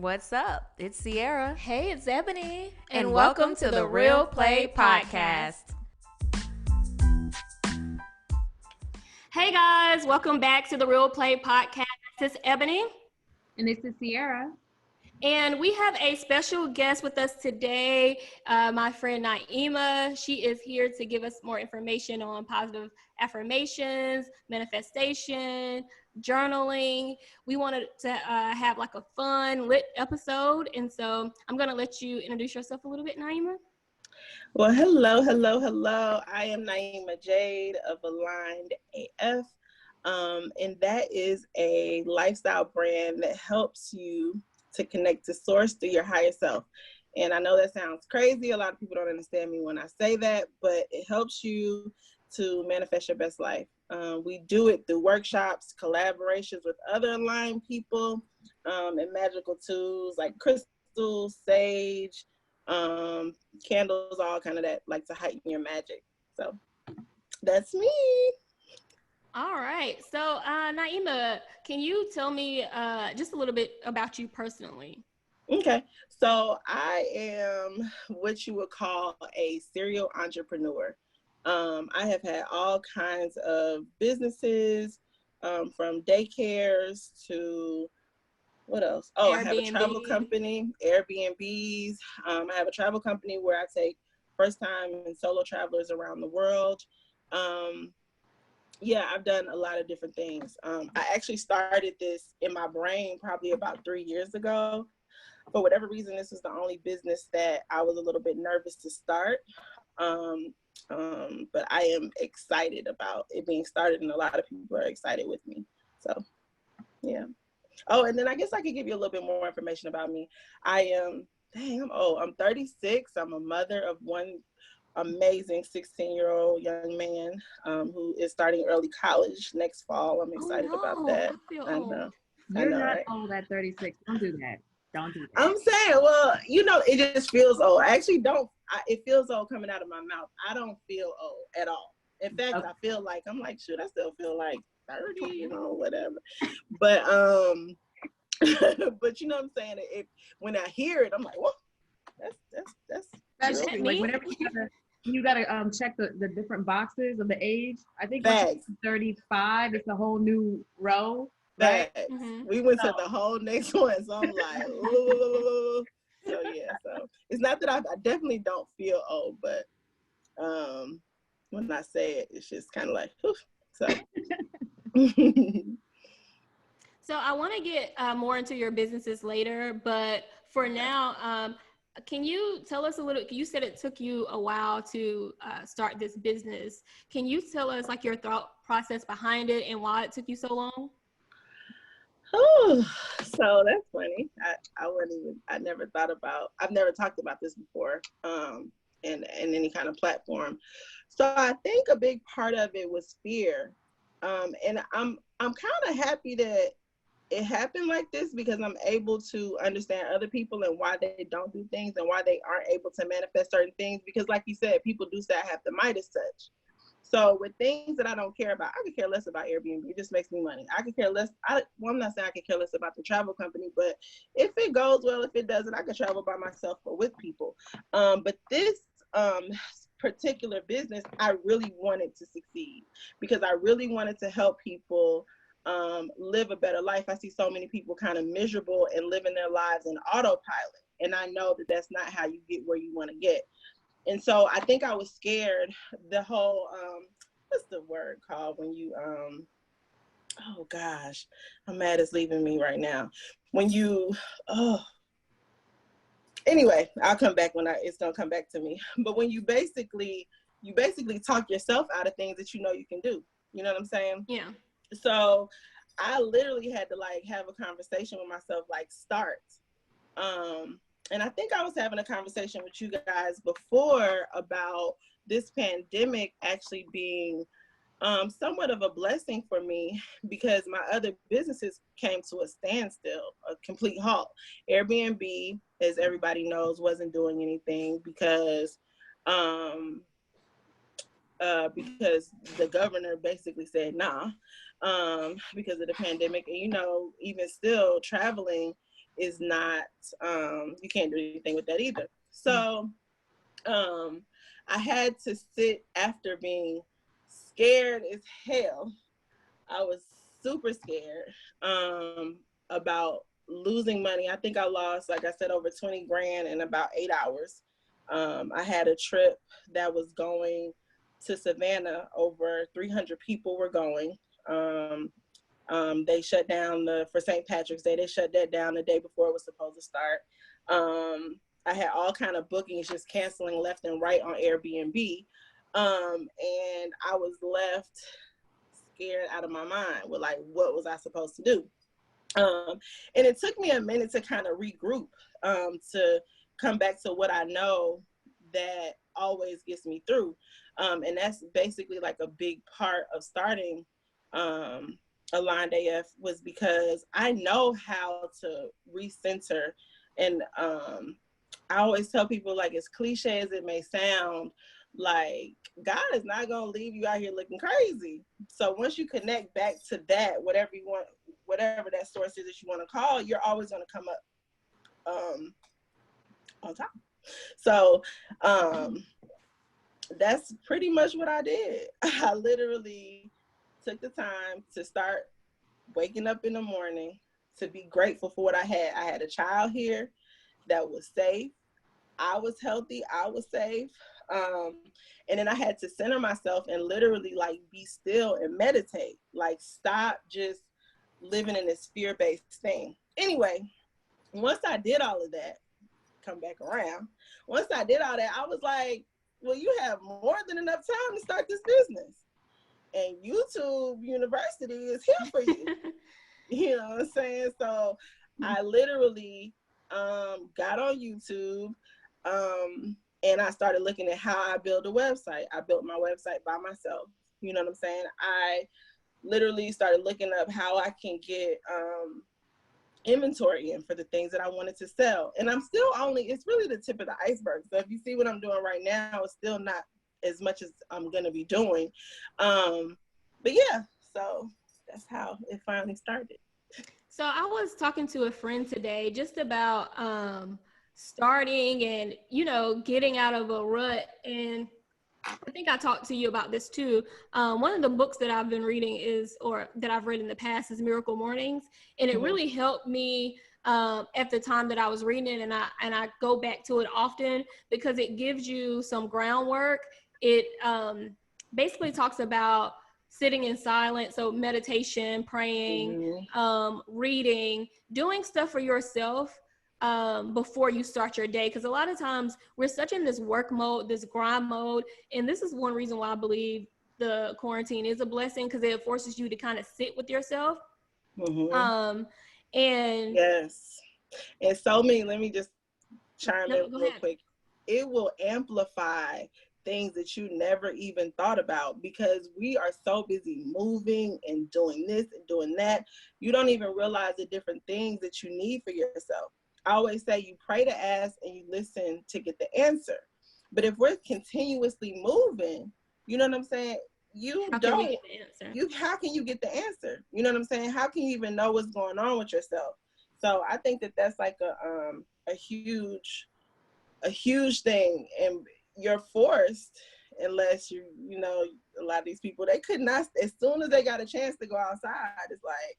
What's up? It's Sierra. Hey, it's Ebony. And welcome to the Real Play Podcast. Hey guys, welcome back to the Real Play Podcast. This is Ebony. And this is Sierra. And we have a special guest with us today, my friend Naeemah. She is here to give us more information on positive affirmations, manifestation, journaling. We wanted to have like a fun, lit episode. And so I'm going to let you introduce yourself a little bit, Naeemah. Well, hello. I am Naeemah Jade of Aligned AF. And that is a lifestyle brand that helps you to connect to source through your higher self. And I know that sounds crazy. A lot of people don't understand me when I say that, but it helps you to manifest your best life. We do it through workshops, collaborations with other aligned people, and magical tools like crystals, sage, candles, all kind of that, like to heighten your magic. So that's me. All right. So, Naeemah, can you tell me just a little bit about you personally? Okay. So I am what you would call a serial entrepreneur. I have had all kinds of businesses, from daycares to what else? Oh, Airbnb. I have a travel company, Airbnbs. I have a travel company where I take first-time and solo travelers around the world. Yeah, I've done a lot of different things. I actually started this in my brain probably about 3 years ago. For whatever reason, this is the only business that I was a little bit nervous to start. But I am excited about it being started, and a lot of people are excited with me. So, yeah. Oh, and then I guess I could give you a little bit more information about me. I'm old. I'm 36. I'm a mother of one amazing 16-year-old young man who is starting early college next fall. I'm excited about that. I know. You're not right? old at 36. Don't do that. I'm saying, well, it just feels old. I actually don't. It feels old coming out of my mouth. I don't feel old at all. In fact, okay. I feel like shoot, I still feel like 30, whatever. But but you know what I'm saying? When I hear it, I'm like, well, that's like whenever you gotta check the different boxes of the age. I think 35, it's a whole new row. Right? Mm-hmm. We went to the whole next one, so I'm like, ooh. So yeah, so it's not that I definitely don't feel old, but when I say it, it's just kind of like, whew, so. So I want to get more into your businesses later, but for now, can you tell us a little? You said it took you a while to start this business. Can you tell us like your thought process behind it and why it took you so long? Oh, so that's funny. I've never talked about this before, in any kind of platform. So I think a big part of it was fear. And I'm kind of happy that it happened like this, because I'm able to understand other people and why they don't do things and why they aren't able to manifest certain things. Because like you said, people do say I have the Midas touch. So with things that I don't care about, I could care less about Airbnb. It just makes me money. I could care less. I'm not saying I could care less about the travel company, but if it goes well, if it doesn't, I could travel by myself or with people. But this particular business, I really wanted to succeed because I really wanted to help people live a better life. I see so many people kind of miserable and living their lives in autopilot. And I know that that's not how you get where you want to get. And so I think I was scared the whole, what's the word called when you, oh gosh, I'm mad it's leaving me right now. When you, anyway, I'll come back it's gonna come back to me. But when you basically talk yourself out of things that you know you can do. You know what I'm saying? Yeah. So I literally had to like have a conversation with myself, like start. And I think I was having a conversation with you guys before about this pandemic actually being somewhat of a blessing for me, because my other businesses came to a standstill, a complete halt. Airbnb, as everybody knows, wasn't doing anything because the governor basically said nah, because of the pandemic. And even still traveling is not, you can't do anything with that either. So I had to sit after being scared as hell. I was super scared about losing money. I think I lost, like I said, over 20 grand in about 8 hours. I had a trip that was going to Savannah. Over 300 people were going. They shut down for St. Patrick's Day. They shut that down the day before it was supposed to start. I had all kind of bookings just canceling left and right on Airbnb. And I was left scared out of my mind with like, what was I supposed to do? And it took me a minute to kind of regroup, to come back to what I know that always gets me through. And that's basically like a big part of starting Aligned AF, was because I know how to recenter. And I always tell people, like, as cliche as it may sound, like, God is not going to leave you out here looking crazy. So once you connect back to that, whatever you want, whatever that source is that you want to call, you're always going to come up on top. So that's pretty much what I did. I literally took the time to start waking up in the morning to be grateful for what I had. I had a child here that was safe. I was healthy. I was safe. And then I had to center myself and literally like be still and meditate, like stop just living in this fear-based thing. Anyway, once I did all of that, come back around. Once I did all that, I was like, well, you have more than enough time to start this business. And YouTube University is here for you. You know what I'm saying? So I literally got on YouTube, and I started looking at how I build a website. I built my website by myself. You know what I'm saying? I literally started looking up how I can get inventory in for the things that I wanted to sell. And I'm still it's really the tip of the iceberg. So if you see what I'm doing right now, it's still not as much as I'm going to be doing. But yeah, so that's how it finally started. So I was talking to a friend today just about starting and, getting out of a rut. And I think I talked to you about this too. One of the books that I've been reading or that I've read in the past is Miracle Mornings. And it really helped me at the time that I was reading it. And I go back to it often because it gives you some groundwork. It basically talks about sitting in silence, so meditation, praying, reading, doing stuff for yourself before you start your day. Because a lot of times we're such in this work mode, this grind mode, and this is one reason why I believe the quarantine is a blessing, because it forces you to kind of sit with yourself. And yes, and so many. Let me just chime in real quick. It will amplify things that you never even thought about, because we are so busy moving and doing this and doing that. You don't even realize the different things that you need for yourself. I always say you pray to ask and you listen to get the answer. But if we're continuously moving, you know what I'm saying? How can you get the answer? You know what I'm saying? How can you even know what's going on with yourself? So I think that that's like a huge thing. And you're forced, unless you know, a lot of these people, they could not, as soon as they got a chance to go outside, it's like,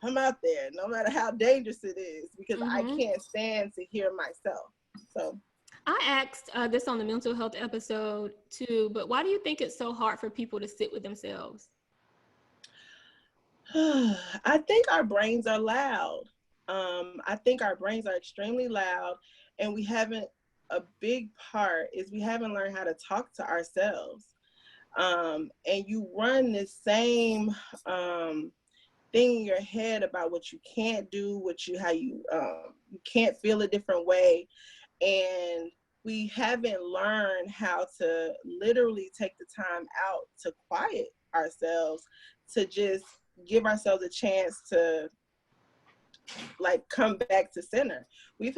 I'm out there, no matter how dangerous it is, because I can't stand to hear myself. So I asked this on the mental health episode too, but why do you think it's so hard for people to sit with themselves? I think our brains are loud. I think our brains are extremely loud, and a big part is we haven't learned how to talk to ourselves. And you run this same thing in your head about what you can't do, how you can't feel a different way. And we haven't learned how to literally take the time out to quiet ourselves, to just give ourselves a chance to like come back to center. You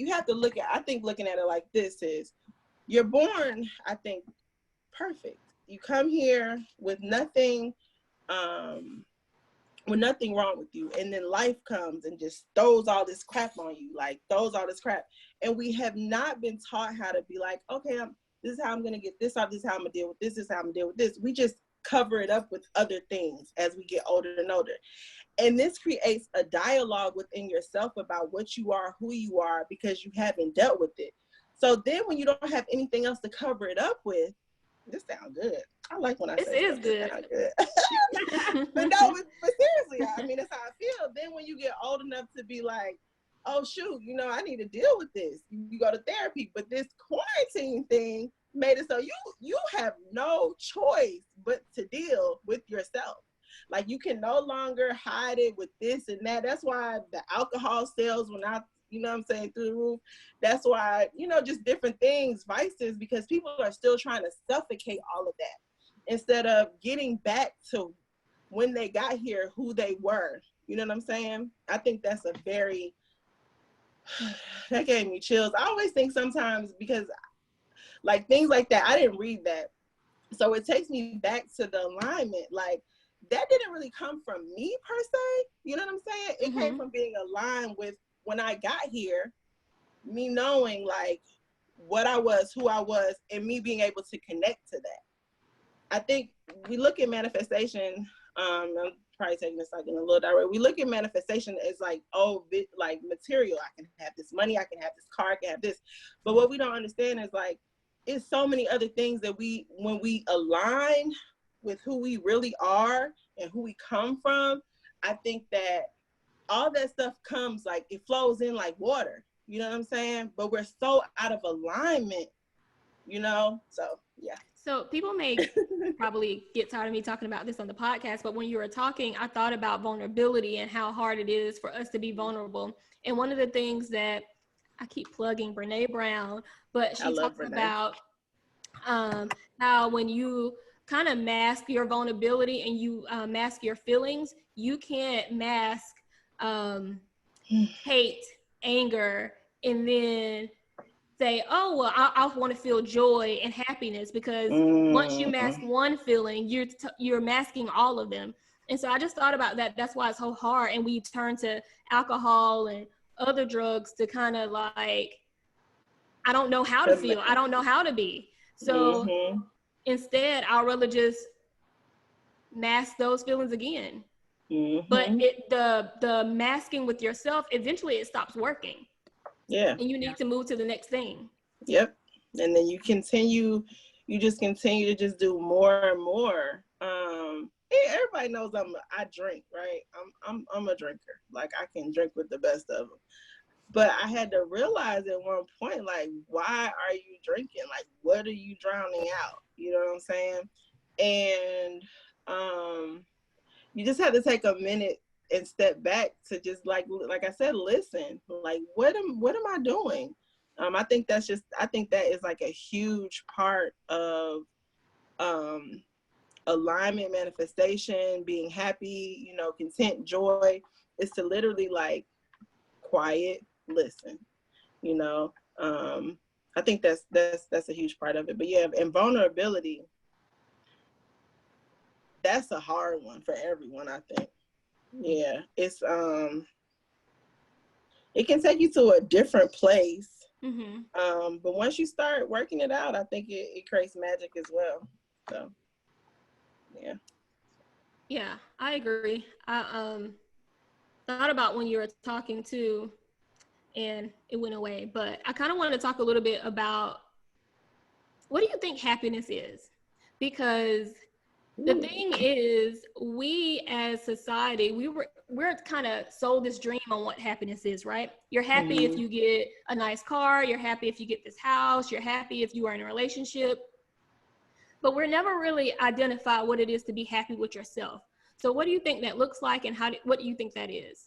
have to looking at it like this is, you're born, I think, perfect. You come here with nothing with nothing wrong with you, and then life comes and just throws all this crap on you, like throws all this crap, and we have not been taught how to be like, okay, this is how I'm gonna get this off, this is how I'm gonna deal with this is how I'm gonna deal with this. We just cover it up with other things as we get older and older, and this creates a dialogue within yourself about what you are, who you are, because you haven't dealt with it. So then when you don't have anything else to cover it up with, this sounds good. I like when I this say is good. But no, but seriously, I mean, that's how I feel. Then when you get old enough to be like, oh shoot, you know, I need to deal with this. You go to therapy, but this quarantine thing made it so you have no choice but to deal with yourself. Like, you can no longer hide it with this and that. That's why the alcohol sales went out, you know what I'm saying, through the roof. That's why, you know, just different things, vices, because people are still trying to suffocate all of that instead of getting back to when they got here, who they were. You know what I'm saying? I think that's a very, that gave me chills. I always think sometimes, because like things like that, I didn't read that. So it takes me back to the alignment. Like, that didn't really come from me per se. You know what I'm saying? It came from being aligned with when I got here, me knowing like what I was, who I was, and me being able to connect to that. I think we look at manifestation, I'm probably taking this like in a little direct. We look at manifestation as like, oh, like material. I can have this money, I can have this car, I can have this. But what we don't understand is like, it's so many other things that when we align with who we really are and who we come from, I think that all that stuff comes, like, it flows in like water. You know what I'm saying? But we're so out of alignment, you know? So, yeah. So people may probably get tired of me talking about this on the podcast, but when you were talking, I thought about vulnerability and how hard it is for us to be vulnerable. And one of the things that I keep plugging Brene Brown, but she talks about how when you kind of mask your vulnerability and you mask your feelings, you can't mask hate, anger, and then say, oh, well, I want to feel joy and happiness, because once you mask one feeling, you're masking all of them. And so I just thought about that. That's why it's so hard. And we turn to alcohol and other drugs to kind of like, I don't know how to feel. I don't know how to be. So instead, I'd rather just mask those feelings again. But the masking with yourself, eventually it stops working. Yeah. And you need to move to the next thing. Yep. And then you just continue to just do more and more. Everybody knows I drink, right? I'm a drinker. Like, I can drink with the best of them. But I had to realize at one point, like, why are you drinking? Like, what are you drowning out? You know what I'm saying? And you just have to take a minute and step back to just like I said, listen. Like, what am I doing? I think that is like a huge part of alignment, manifestation, being happy, you know, content, joy, is to literally like quiet, listen, you know. I think that's a huge part of it. But yeah, and vulnerability, that's a hard one for everyone, I think. Yeah, it's it can take you to a different place. But once you start working it out, I think it creates magic as well. So yeah, I agree. I thought about when you were talking too, and it went away, but I kind of wanted to talk a little bit about, what do you think happiness is? Because the thing is, we as society, we're kind of sold this dream on what happiness is, right? You're happy if you get a nice car, you're happy if you get this house, you're happy if you are in a relationship, but we're never really identify what it is to be happy with yourself. So what do you think that looks like, and what do you think that is?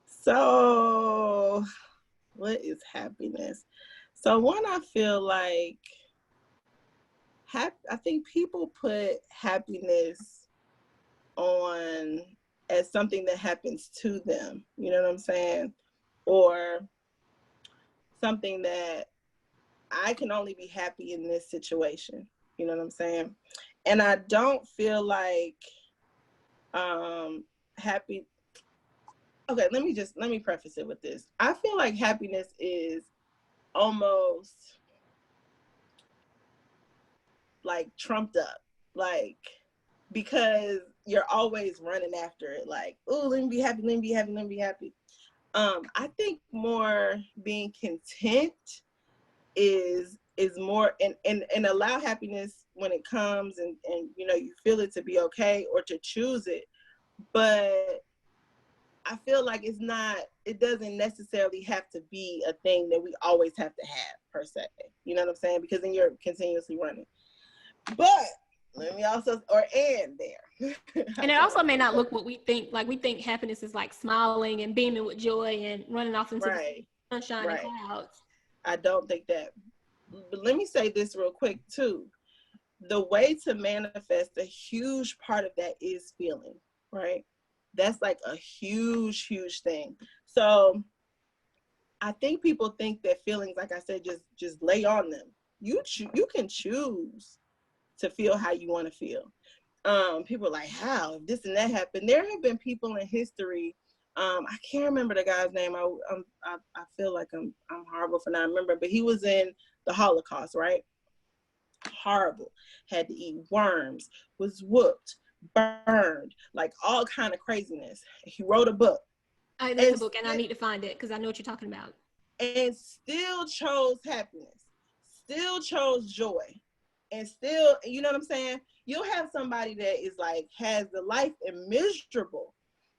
So what is happiness? So one, I feel like I think people put happiness on as something that happens to them, you know what I'm saying? Or something that I can only be happy in this situation, you know what I'm saying? And I don't feel like happy. Okay, let me preface it with this. I feel like happiness is almost like trumped up, like, because you're always running after it, like, oh, let me be happy, let me be happy, let me be happy. I think more being content is more, and allow happiness when it comes, and you know, you feel it to be okay or to choose it. But I feel like it doesn't necessarily have to be a thing that we always have to have per se. You know what I'm saying? Because then you're continuously running. But let me also, and there. And it also may not look what we think. Like, we think happiness is like smiling and beaming with joy and running off into the sunshine and clouds. I don't think that. But let me say this real quick too. The way to manifest, a huge part of that is feeling, right? That's like a huge, huge thing. So I think people think that feelings, like I said, just lay on them. You can choose to feel how you want to feel. People are like, how? If this and that happened. There have been people in history. I can't remember the guy's name. I feel like I'm horrible for not remembering, but he was in the Holocaust, right? Horrible. Had to eat worms, was whooped, burned, like all kind of craziness. He wrote a book. There's a book, and I need to find it because I know what you're talking about. And still chose happiness, still chose joy, and still, you know what I'm saying? You'll have somebody that is like, has the life and miserable.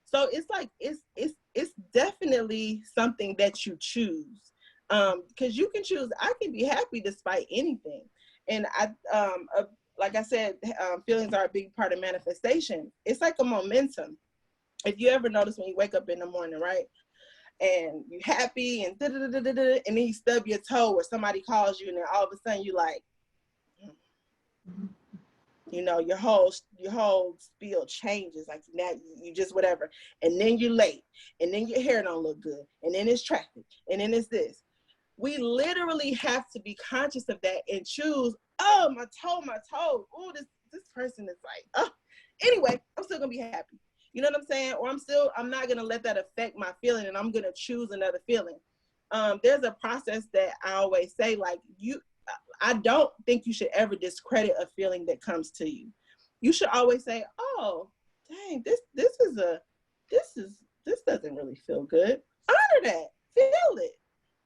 So it's like, it's definitely something that you choose. Because you can choose, I can be happy despite anything. And like I said, feelings are a big part of manifestation. It's like a momentum. If you ever notice when you wake up in the morning, right? And you're happy and and then you stub your toe or somebody calls you, and then all of a sudden you like, you know, your whole spiel changes. Like, now you just whatever. And then you're late, and then your hair don't look good, and then it's traffic, and then it's this. We literally have to be conscious of that and choose, oh, my toe. Oh, this person is like, oh, anyway, I'm still gonna be happy. You know what I'm saying? Or I'm not gonna let that affect my feeling, and I'm gonna choose another feeling. There's a process that I always say, like, I don't think you should ever discredit a feeling that comes to you. You should always say, oh, dang, this doesn't really feel good. Honor that, feel it.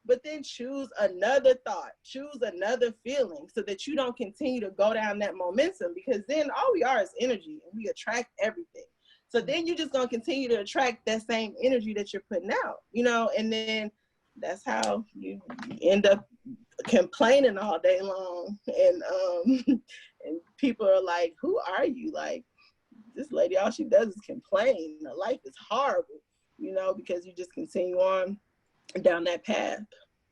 But then choose another thought, choose another feeling, so that you don't continue to go down that momentum, because then all we are is energy, and we attract everything. So then you're just going to continue to attract that same energy that you're putting out, you know, and then that's how you end up complaining all day long. And people are like, who are you? Like, this lady, all she does is complain. Her life is horrible, you know, because you just continue on down that path.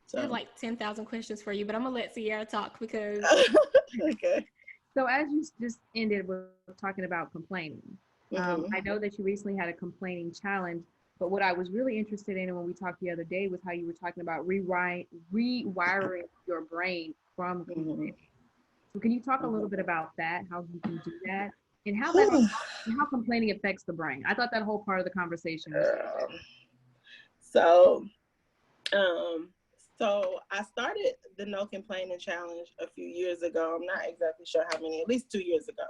So I have like 10,000 questions for you, but I'm going to let Sierra talk because. Okay. So as you just ended with talking about complaining, Mm-hmm. I know that you recently had a complaining challenge, but what I was really interested in when we talked the other day was how you were talking about rewiring your brain from complaining. So can you talk a little bit about that, how you can do that, and how complaining affects the brain? I thought that whole part of the conversation was So I started the No Complaining Challenge a few years ago. I'm not exactly sure how many, at least 2 years ago.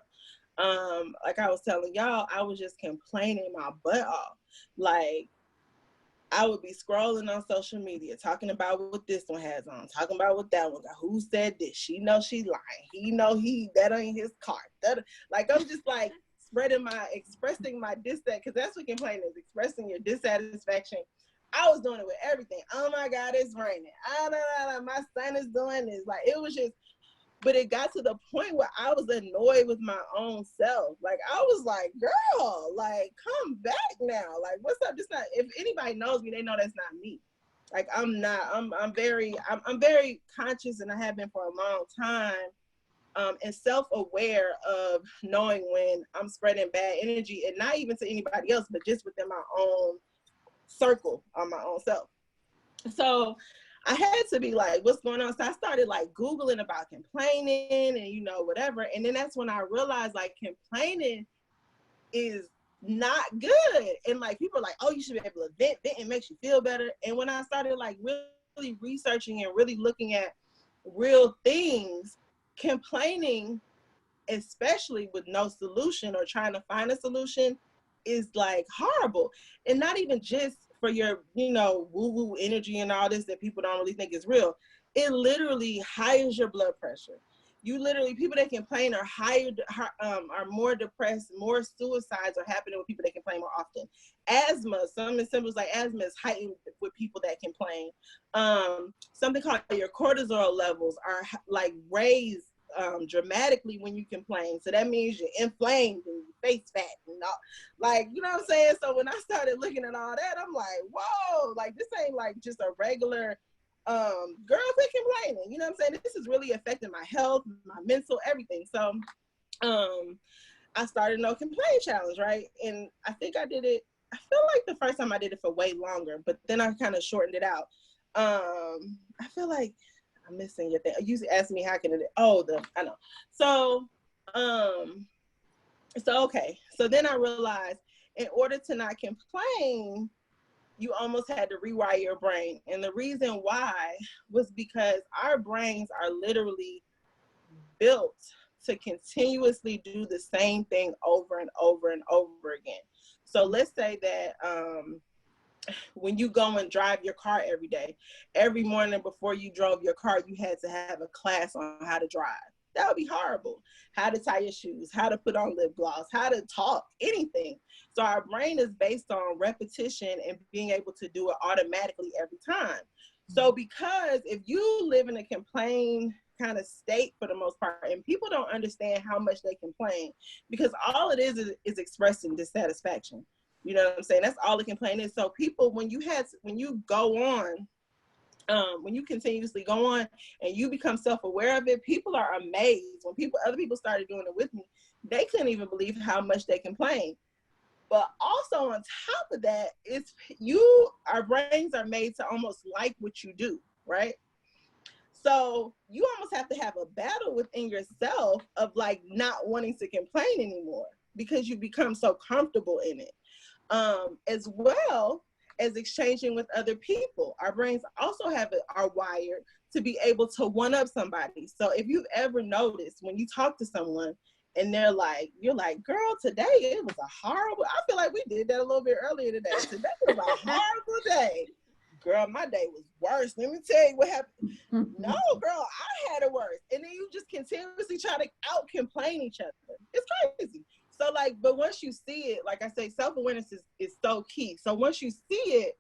Like I was telling y'all, I was just complaining my butt off. Like, I would be scrolling on social media, talking about what this one has on, talking about what that one got, who said this, she knows she lying, he know that ain't his car. Like, I'm just like expressing my dissatisfaction, because that's what complaining is, expressing your dissatisfaction. I was doing it with everything. Oh my God, it's raining. My son is doing this. Like, it was just, but it got to the point where I was annoyed with my own self. Like, I was like, girl, like, come back now. Like, what's up? Just not, if anybody knows me, they know that's not me. Like, I'm very conscious, and I have been for a long time, and self-aware of knowing when I'm spreading bad energy, and not even to anybody else, but just within my own circle, on my own self. So I had to be like, what's going on? So I started like Googling about complaining and, you know, whatever. And then that's when I realized, like, complaining is not good. And like people are like, oh, you should be able to vent. Venting makes you feel better. And when I started like really researching and really looking at real things, complaining, especially with no solution or trying to find a solution, is like horrible. And not even just for your, you know, woo-woo energy and all this that people don't really think is real. It literally higher your blood pressure. You literally, people that complain are are more depressed, more suicides are happening with people that complain more often. Asthma, some symptoms like asthma is heightened with people that complain. Something called your cortisol levels are like raised dramatically when you complain. So that means you're inflamed and your face fat and all, like, you know what I'm saying? So when I started looking at all that, I'm like, whoa, like this ain't like just a regular girl quit complaining. You know what I'm saying? This is really affecting my health, my mental, everything. So I started No Complain Challenge, right? And I think I did it, I feel like the first time I did it for way longer, but then I kind of shortened it out. I feel like I'm missing your thing. You asked me how can it, I know. So, okay. So then I realized in order to not complain, you almost had to rewire your brain. And the reason why was because our brains are literally built to continuously do the same thing over and over and over again. So let's say that when you go and drive your car every day, every morning before you drove your car, you had to have a class on how to drive. That would be horrible. How to tie your shoes, how to put on lip gloss, how to talk, anything. So our brain is based on repetition and being able to do it automatically every time. So because if you live in a complain kind of state for the most part, and people don't understand how much they complain, because all it is expressing dissatisfaction. You know what I'm saying? That's all the complaint is. So people, when you go on, when you continuously go on and you become self-aware of it, people are amazed. When other people started doing it with me, they couldn't even believe how much they complain. But also on top of that, our brains are made to almost like what you do, right? So you almost have to have a battle within yourself of like not wanting to complain anymore because you become so comfortable in it. As well as exchanging with other people. Our brains also are wired to be able to one-up somebody. So if you've ever noticed when you talk to someone and you're like, girl, today it was a horrible, I feel like we did that a little bit earlier today. Today was a horrible day. Girl, my day was worse. Let me tell you what happened. No, girl, I had it worse. And then you just continuously try to out-complain each other. It's crazy. So like, but once you see it, like I say, self-awareness is so key. So once you see it,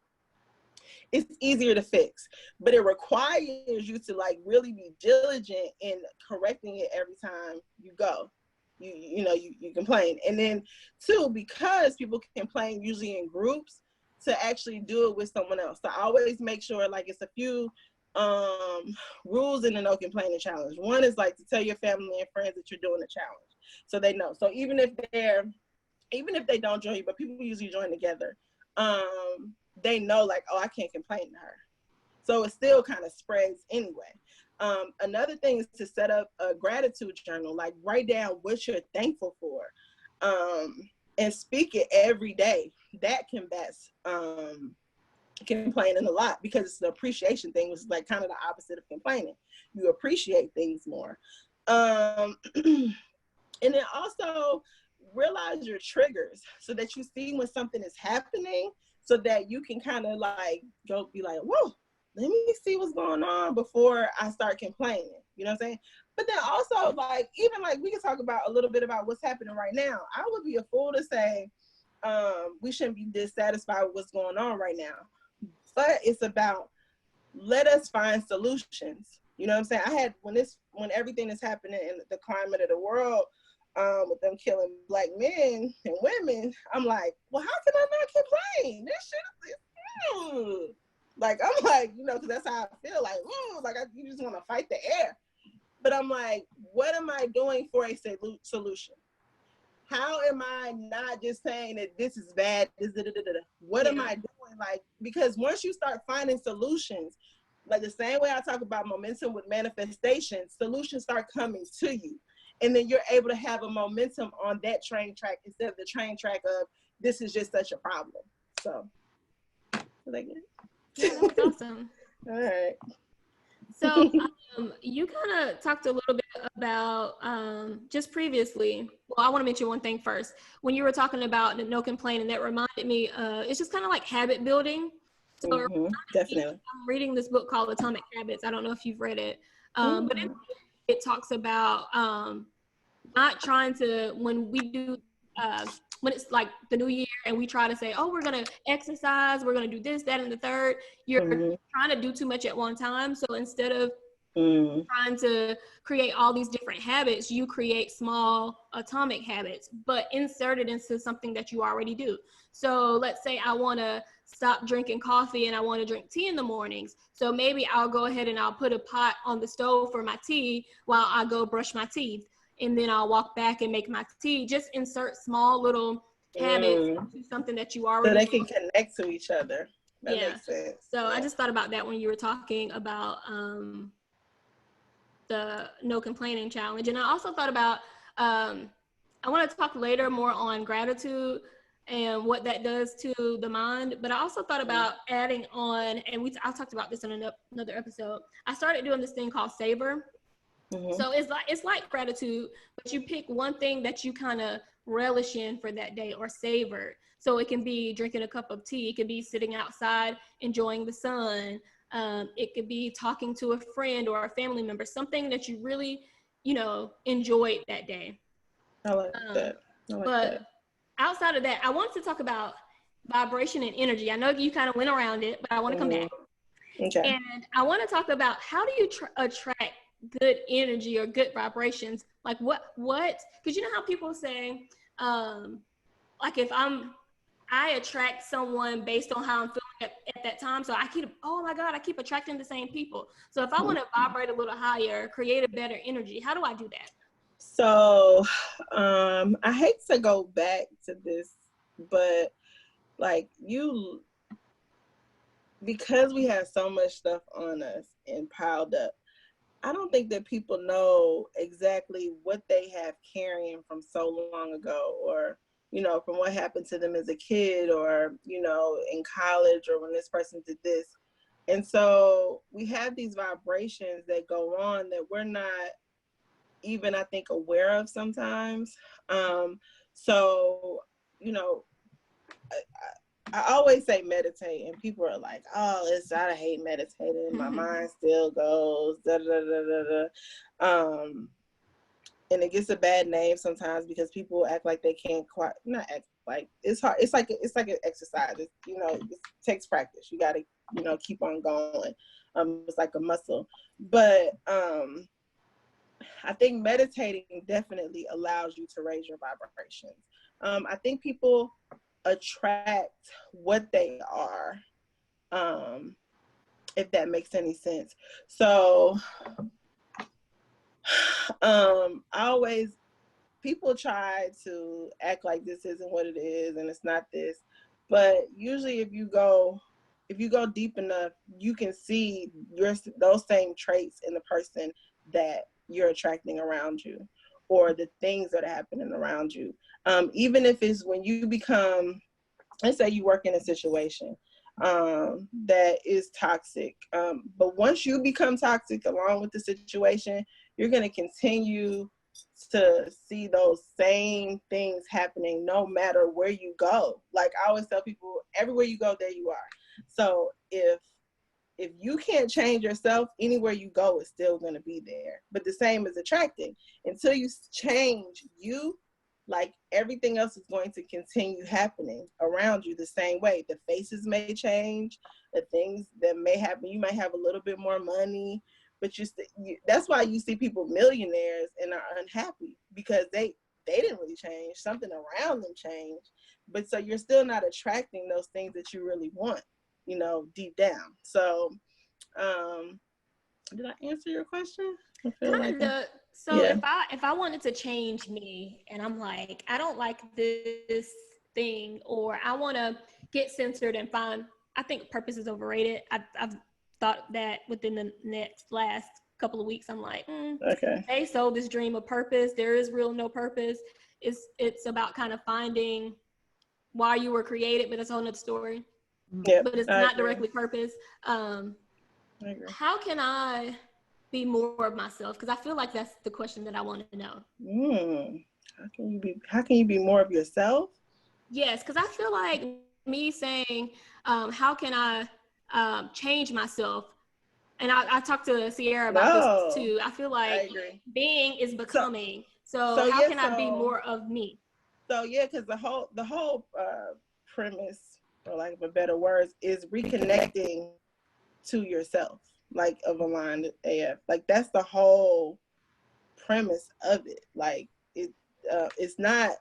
it's easier to fix, but it requires you to like really be diligent in correcting it every time you go. You complain. And then two, because people complain usually in groups, to actually do it with someone else. So I always make sure like it's a few rules in the No Complaining Challenge. One is like to tell your family and friends that you're doing a challenge, so they know. So even if they don't join you, but people usually join together, they know like, oh, I can't complain to her. So it still kind of spreads anyway. Another thing is to set up a gratitude journal, like write down what you're thankful for, and speak it every day. That combats complaining a lot, because it's the appreciation thing, was like kind of the opposite of complaining. You appreciate things more. And then also realize your triggers so that you see when something is happening, so that you can kind of like go be like, whoa, let me see what's going on before I start complaining. You know what I'm saying? But then also like, even like we can talk about a little bit about what's happening right now. I would be a fool to say we shouldn't be dissatisfied with what's going on right now. But it's about, let us find solutions. You know what I'm saying? I had, when everything is happening in the climate of the world, with them killing Black men and women, I'm like, well, how can I not complain? This shit is, like, I'm like, because that's how I feel, like, you just want to fight the air. But I'm like, what am I doing for a solution? How am I not just saying that this is bad? What am I doing? Like, because once you start finding solutions, like the same way I talk about momentum with manifestation, solutions start coming to you. And then you're able to have a momentum on that train track instead of the train track of this is just such a problem. So, like, yeah, that was awesome. All right. So you kind of talked a little bit about just previously. Well, I want to mention one thing first. When you were talking about the no complaining, that reminded me. It's just kind of like habit building. So Definitely. I'm reading this book called Atomic Habits. I don't know if you've read it, but it talks about not trying to, when we do when it's like the new year and we try to say, oh, we're going to exercise, we're going to do this, that, and the third, you're trying to do too much at one time. So instead of trying to create all these different habits, you create small atomic habits, but insert it into something that you already do. So let's say I want to stop drinking coffee and I want to drink tea in the mornings. So maybe I'll go ahead and I'll put a pot on the stove for my tea while I go brush my teeth. And then I'll walk back and make my tea. Just insert small little habits to something that you already so they can connect to each other. That makes sense. So I just thought about that when you were talking about the no complaining challenge. And I also thought about, I want to talk later more on gratitude and what that does to the mind. But I also thought about adding on, and I talked about this in another episode. I started doing this thing called Savor. So it's like gratitude, but you pick one thing that you kind of relish in for that day or savor. So it can be drinking a cup of tea. It could be sitting outside enjoying the sun. It could be talking to a friend or a family member, something that you really, enjoyed that day. I like that. But outside of that, I want to talk about vibration and energy. I know you kind of went around it, but I want to come back. Okay. And I want to talk about how do you attract good energy or good vibrations? Like what, because you know how people say, like if I attract someone based on how I'm feeling at that time. So I keep attracting the same people. So if I want to vibrate a little higher, create a better energy, how do I do that? So I hate to go back to this, but like because we have so much stuff on us and piled up, I don't think that people know exactly what they have carrying from so long ago, or, from what happened to them as a kid, or, in college, or when this person did this. And so we have these vibrations that go on that we're not even, I think, aware of sometimes. So, I always say meditate, and people are like, oh, I hate meditating. My mind still goes, da, da, da, da, da. And it gets a bad name sometimes because people act like they can't quite, not act like, it's hard. It's like an exercise. It takes practice. You got to, keep on going. It's like a muscle. But I think meditating definitely allows you to raise your vibrations. I think people attract what they are, if that makes any sense. So people try to act like this isn't what it is and it's not this, but usually if you go deep enough, you can see those same traits in the person that you're attracting around you, or the things that are happening around you. Even if it's when you become, let's say you work in a situation that is toxic. But once you become toxic along with the situation, you're going to continue to see those same things happening no matter where you go. Like I always tell people, everywhere you go, there you are. So if you can't change yourself, anywhere you go is still going to be there. But the same as attracting. Until you change you, like everything else is going to continue happening around you the same way. The faces may change, the things that may happen, you might have a little bit more money, but that's why you see people millionaires and are unhappy, because they didn't really change. Something around them changed. But so you're still not attracting those things that you really want, deep down. So did I answer your question? So if I wanted to change me and I'm like, I don't like this thing, or I want to get centered and find, I think purpose is overrated. I've thought that within the last couple of weeks, I'm like, Okay. they sold this dream of purpose. There is real no purpose. It's about kind of finding why you were created, but it's a whole nother story. Yeah, but it's not directly purpose. I agree. How can I be more of myself? Because I feel like that's the question that I want to know. How can you be more of yourself? Yes, because I feel like me saying, how can I change myself? And I talked to Sierra about this too. I feel like being is becoming. So how can I be more of me? So yeah, because the whole premise, for lack of a better words, is reconnecting to yourself, like of Aligned AF. Like that's the whole premise of it. Like it's not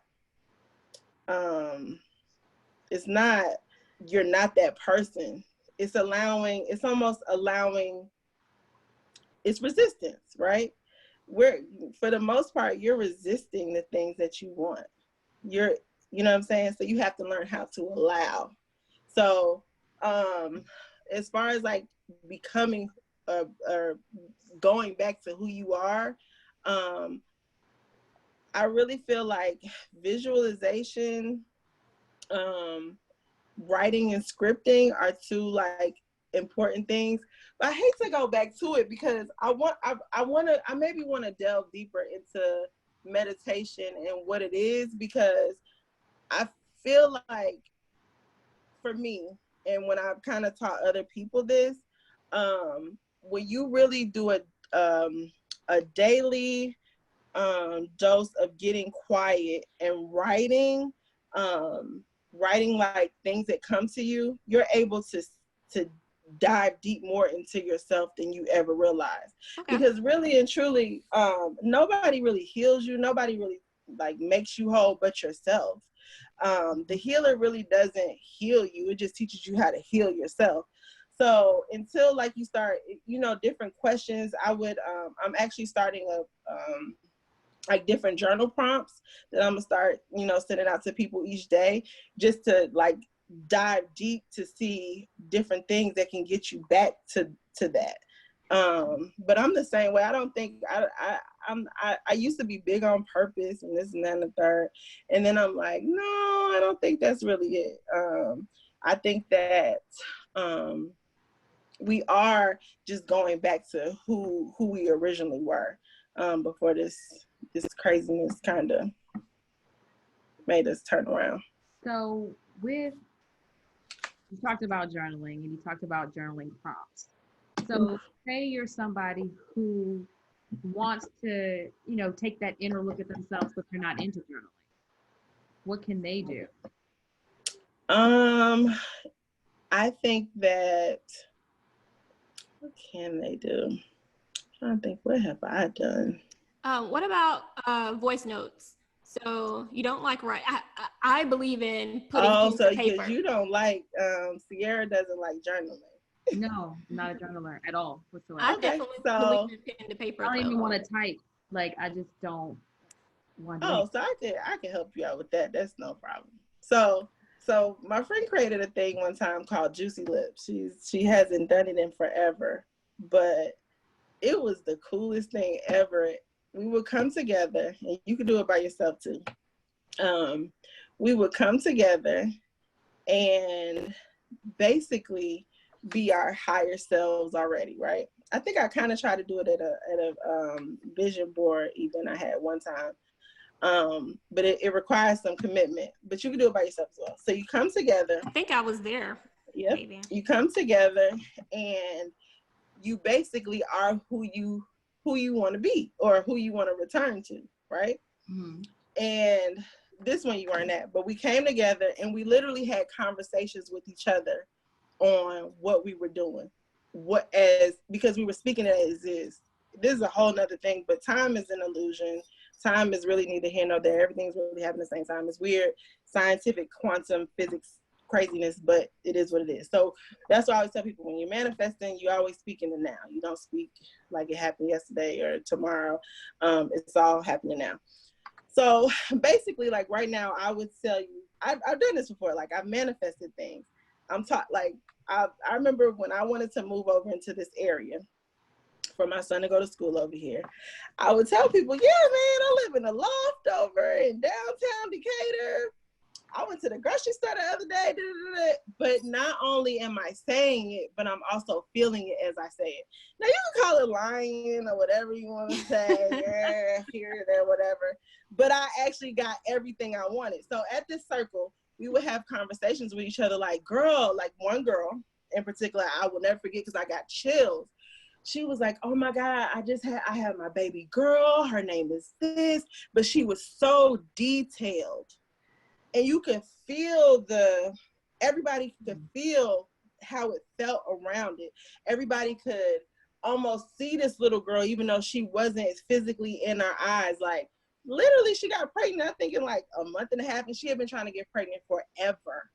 you're not that person. It's almost allowing, it's resistance, right? Where for the most part, you're resisting the things that you want. You know what I'm saying? So you have to learn how to allow. So as far as like becoming or going back to who you are, I really feel like visualization, writing and scripting are two like important things. But I hate to go back to it because I maybe want to delve deeper into meditation and what it is, because I feel like for me, and when I've kind of taught other people this, when you really do a daily dose of getting quiet and writing like things that come to you, you're able to dive deep more into yourself than you ever realized. Okay. Because really and truly, nobody really heals you. Nobody really like makes you whole but yourself. The healer really doesn't heal you. It just teaches you how to heal yourself. So until like you start, different questions, I'm actually starting like different journal prompts that I'm gonna start, sending out to people each day, just to like dive deep to see different things that can get you back to that. But I'm the same way. I don't think I used to be big on purpose and this and that and the third, and then I'm like, no, I don't think that's really it. I think that we are just going back to who we originally were, before this craziness kind of made us turn around. So you talked about journaling and you talked about journaling prompts. So say you're somebody who wants to, take that inner look at themselves, but they're not into journaling. What can they do? I think that, what can they do? I'm trying to think, what have I done? What about voice notes? So you don't like write. I believe in putting things to paper. Because you don't like, Sierra doesn't like journaling. No, not a journaler at all whatsoever. I definitely believe in pen to paper. I don't even want to type. Like, I just don't want to. Oh, so I can help you out with that. That's no problem. So my friend created a thing one time called Juicy Lips. She hasn't done it in forever, but it was the coolest thing ever. We would come together, and you could do it by yourself too. We would come together and basically be our higher selves already, right? I think I kind of tried to do it at a vision board event I had one time. But it requires some commitment, but you can do it by yourself as well. So you come together. I think I was there. Yep. Maybe. You come together and you basically are who you want to be or who you want to return to, right? Mm-hmm. And this one you weren't at, but we came together and we literally had conversations with each other on what we were doing, because we were speaking it as is. This is a whole nother thing, but time is an illusion. Time is really neither here nor there. Everything's really happening at the same time. It's weird, scientific quantum physics craziness, but it is what it is. So that's why I always tell people, when you're manifesting, you always speak in the now. You don't speak like it happened yesterday or tomorrow. It's all happening now. So basically, like right now, I would tell you, I've done this before. Like, I've manifested things. I'm taught, like, I remember when I wanted to move over into this area, for my son to go to school over here, I would tell people, yeah, man, I live in a loft over in downtown Decatur. I went to the grocery store the other day, but not only am I saying it, but I'm also feeling it as I say it. Now, you can call it lying or whatever you want to say, yeah, here, there, whatever, but I actually got everything I wanted. So at this circle, we would have conversations with each other like, girl, like one girl in particular, I will never forget because I got chills. She was like, oh my God, I have my baby girl, her name is this, but she was so detailed. And you can feel everybody could feel how it felt around it. Everybody could almost see this little girl, even though she wasn't physically in our eyes. Like, literally, she got pregnant, I think, in like a month and a half, and she had been trying to get pregnant forever.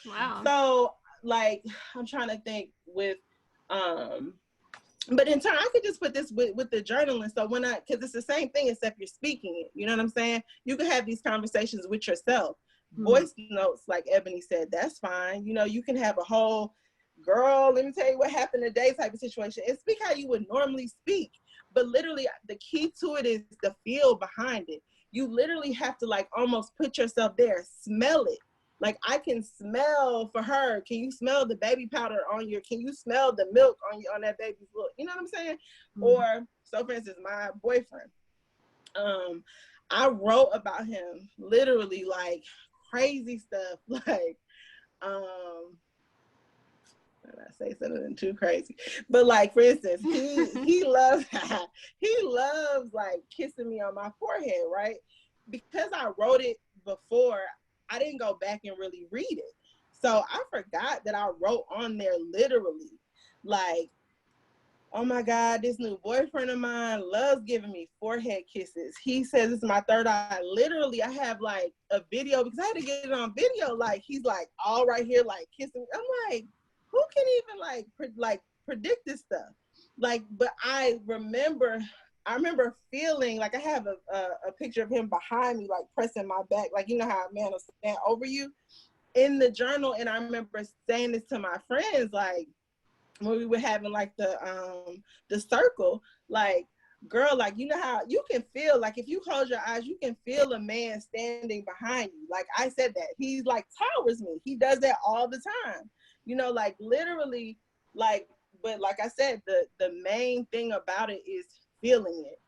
Wow. So, like, I'm trying to think with, but in turn, I could just put this with the journaling. So because it's the same thing, except you're speaking it. You know what I'm saying? You can have these conversations with yourself. Voice notes, like Ebony said, that's fine. You know, you can have a whole, girl, let me tell you what happened today type of situation, and speak how you would normally speak. But literally, the key to it is the feel behind it. You literally have to like almost put yourself there, smell it. Like, I can smell for her. Can you smell the baby powder can you smell the milk on that baby's look? You know what I'm saying? Or, so for instance, my boyfriend, I wrote about him literally like crazy stuff, like, did I say something too crazy? But like, for instance, he loves like kissing me on my forehead, right? Because I wrote it before, I didn't go back and really read it. So I forgot that I wrote on there literally, like, oh my God, this new boyfriend of mine loves giving me forehead kisses. He says it's my third eye. Literally, I have like a video because I had to get it on video. Like, he's like all right here, like kissing me. I'm like, who can even like predict this stuff? Like, but I remember feeling like I have a picture of him behind me, like pressing my back. Like, you know how a man will stand over you in the journal. And I remember saying this to my friends, like, when we were having like the circle, like, girl, like, you know how you can feel, like, if you close your eyes, you can feel a man standing behind you. Like, I said that he's like towers me. He does that all the time, you know, like literally, like, but like I said, the main thing about it is feeling it.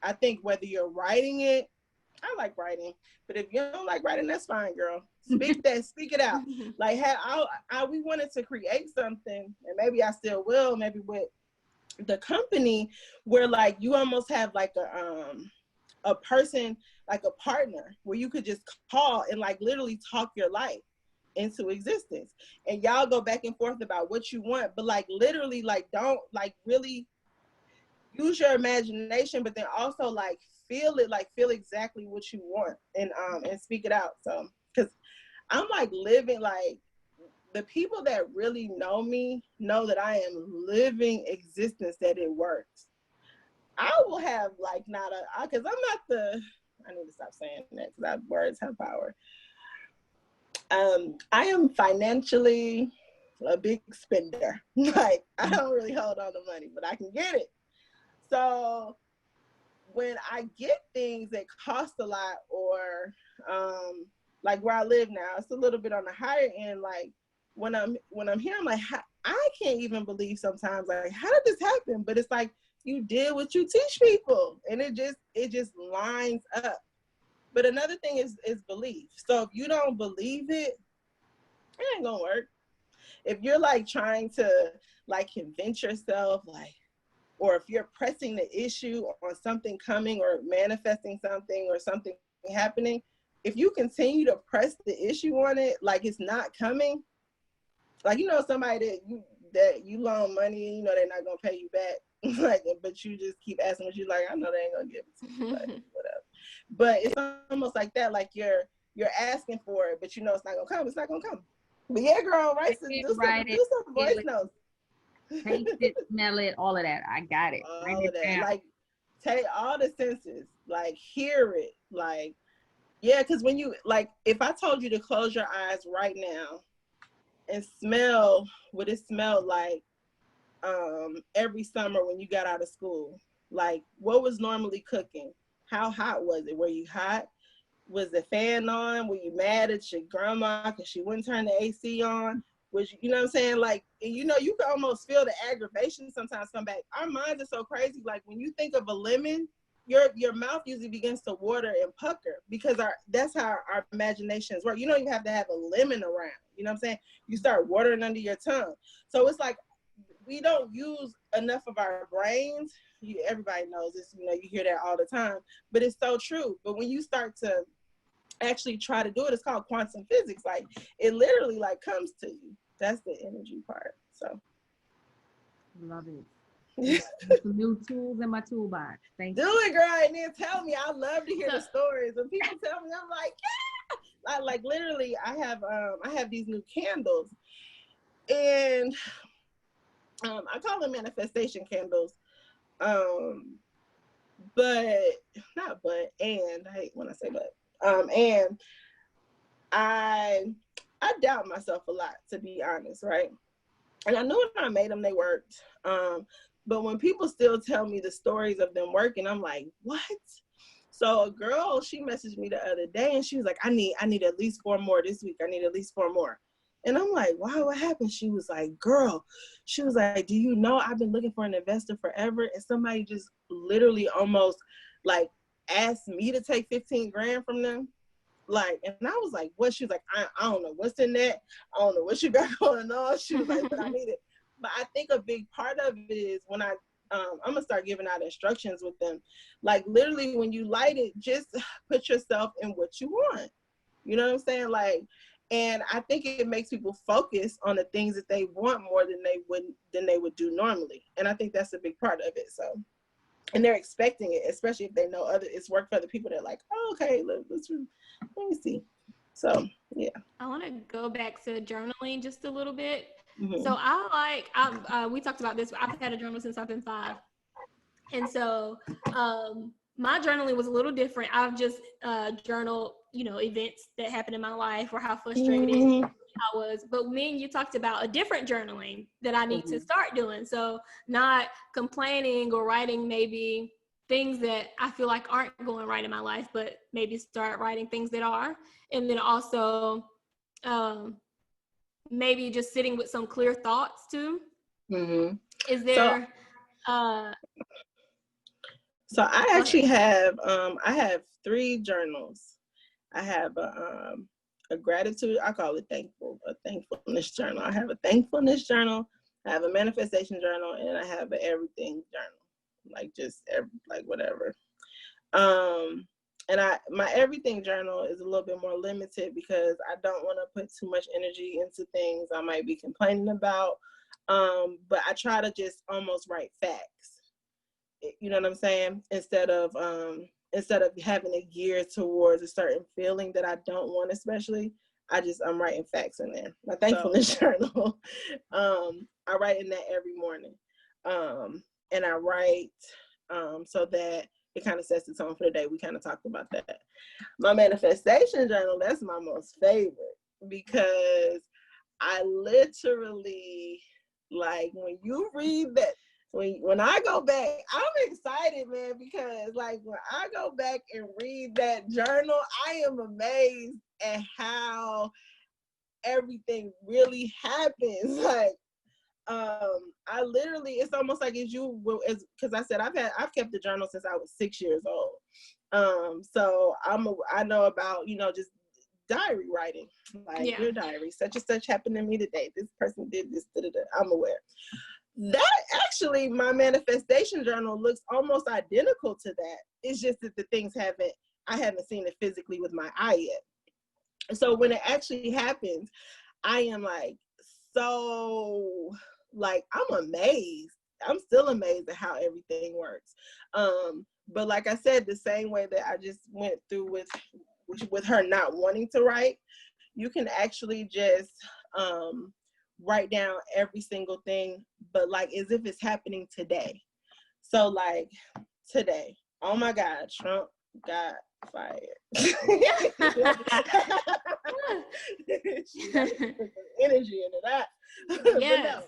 I think whether you're writing it, I like writing, but if you don't like writing, that's fine, girl. Speak it out. Like, we wanted to create something, and maybe I still will, maybe with the company, where like you almost have like a person, like a partner, where you could just call and like literally talk your life into existence, and y'all go back and forth about what you want, but like literally, like, don't like really use your imagination, but then also like feel it, like feel exactly what you want, and speak it out. So, because I'm like living, like, the people that really know me know that I am living existence, that it works. I will have like because I need to stop saying that because words have power. I am financially a big spender. Like, I don't really hold on to money, but I can get it. So when I get things that cost a lot, or like where I live now, it's a little bit on the higher end. Like, when I'm here, I'm like, I can't even believe sometimes, like, how did this happen? But it's like, you did what you teach people, and it just lines up. But another thing is belief. So if you don't believe it, it ain't gonna work. If you're like trying to like convince yourself, like, or if you're pressing the issue on something coming or manifesting something or something happening, if you continue to press the issue on it, like it's not coming, like, you know, somebody that you loan money and you know they're not gonna pay you back, like, but you just keep asking what you like, I know they ain't gonna give it to you, like, whatever. But it's almost like that, like you're asking for it, but you know it's not gonna come. It's not gonna come. But yeah, girl, right? So do some voice notes. Taste it, smell it, all of that. I got it. All of that. Like, take all the senses, like hear it, like, yeah, because when you, like, if I told you to close your eyes right now and smell what it smelled like every summer when you got out of school? Like, what was normally cooking? How hot was it? Were you hot? Was the fan on? Were you mad at your grandma because she wouldn't turn the AC on? Was you know what I'm saying? Like, you know, you can almost feel the aggravation sometimes come back. Our minds are so crazy. Like, when you think of a lemon, your mouth usually begins to water and pucker because that's how our imaginations work. You don't even have to have a lemon around. You know what I'm saying? You start watering under your tongue. So it's like we don't use enough of our brains. Everybody knows this. You know, you hear that all the time, but it's so true. But when you start to actually try to do it, it's called quantum physics. Like, it literally like comes to you. That's the energy part. So love it. Some new tools in my toolbox. Thank you. Do it, girl, and then tell me. I love to hear the stories. When people tell me, I'm like, yeah. Like literally, I have these new candles, and I call them manifestation candles. And I hate when I say but. And I doubt myself a lot, to be honest, right? And I knew when I made them, they worked. But when people still tell me the stories of them working, I'm like, what? So a girl, she messaged me the other day and she was like, I need at least 4 more this week. I need at least 4 more. And I'm like, wow, what happened? She was like, girl, she was like, do you know I've been looking for an investor forever? And somebody just literally almost like asked me to take 15 grand from them. Like, and I was like, what? She was like, I don't know what's in that. I don't know what you got going on. She was like, but I need it. But I think a big part of it is when I'm going to start giving out instructions with them. Like, literally, when you light it, just put yourself in what you want. You know what I'm saying? Like, and I think it makes people focus on the things that they want more than they would do normally. And I think that's a big part of it. So, and they're expecting it, especially if they know it's worked for other people. They're like, oh, okay, let me see. So, yeah. I want to go back to journaling just a little bit. Mm-hmm. So we talked about this. I've had a journal since I've been 5. And so my journaling was a little different. I've just journaled, events that happened in my life or how frustrated I was. But me and you talked about a different journaling that I need to start doing. So not complaining or writing maybe things that I feel like aren't going right in my life, but maybe start writing things that are. And then also maybe just sitting with some clear thoughts too. Mm-hmm. Is there so I actually have I have 3 journals. I have a gratitude, I call it a thankfulness journal. I have a thankfulness journal, I have a manifestation journal, and I have an everything journal. Like just like whatever. And my everything journal is a little bit more limited because I don't want to put too much energy into things I might be complaining about. But I try to just almost write facts. You know what I'm saying? Instead of having it geared towards a certain feeling that I don't want, especially, I'm writing facts in there. My thankfulness journal. I write in that every morning. And I write so that it kind of sets the tone for the day. We kind of talked about that. My manifestation journal, that's my most favorite because I literally, like, when you read that, when I go back, I'm excited, man, because like when I go back and read that journal, I am amazed at how everything really happens. Like, I literally, it's almost like because I said I've kept the journal since I was 6 years old. So I know about, just diary writing, like your diary, such and such happened to me today. This person did this, I'm aware. That actually, my manifestation journal looks almost identical to that. It's just that the things I haven't seen it physically with my eye yet. So when it actually happens, I am like, so like, I'm amazed. I'm still amazed at how everything works. But like I said, the same way that I just went through with her not wanting to write, you can actually just write down every single thing, but like as if it's happening today. So like today, oh my God, Trump got fired. Energy into that. Yes.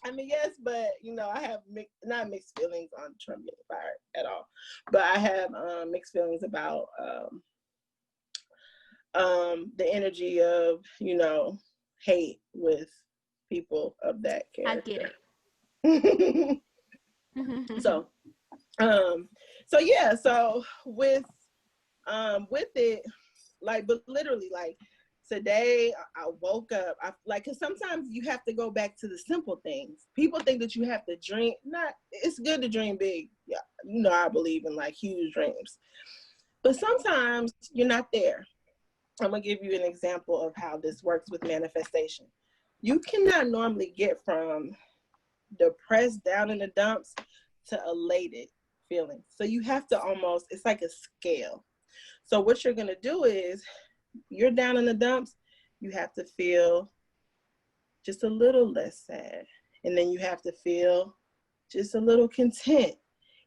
I mean, yes, but you know, I have not mixed feelings on Trump getting fired at all, but I have mixed feelings about the energy of, you know, hate with people of that character. I get it. So yeah, so with it, like, but literally, like, today I woke up, cause sometimes you have to go back to the simple things. People think that you have to dream, it's good to dream big. Yeah, you know, I believe in like huge dreams, but sometimes you're not there. I'm gonna give you an example of how this works with manifestation. You cannot normally get from depressed, down in the dumps, to elated feeling. So you have to almost, it's like a scale. So what you're gonna do is, you're down in the dumps, you have to feel just a little less sad. And then you have to feel just a little content.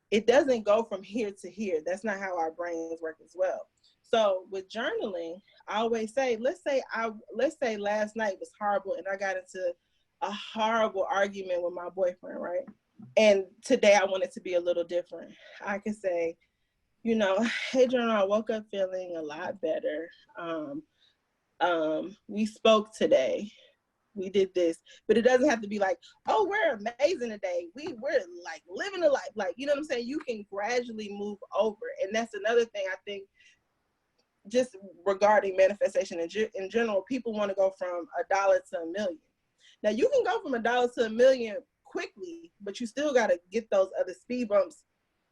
It doesn't go from here to here. That's not how our brains work as well. So with journaling, I always say, let's say last night was horrible and I got into a horrible argument with my boyfriend, right? And today I want it to be a little different. I can say, you know, hey, Journal, I woke up feeling a lot better. We spoke today. We did this, but it doesn't have to be like, oh, we're amazing today. We're like living a life. Like, you know what I'm saying? You can gradually move over. And that's another thing I think, just regarding manifestation in general, people want to go from $1 to $1 million. Now you can go from $1 to $1 million quickly, but you still got to get those other speed bumps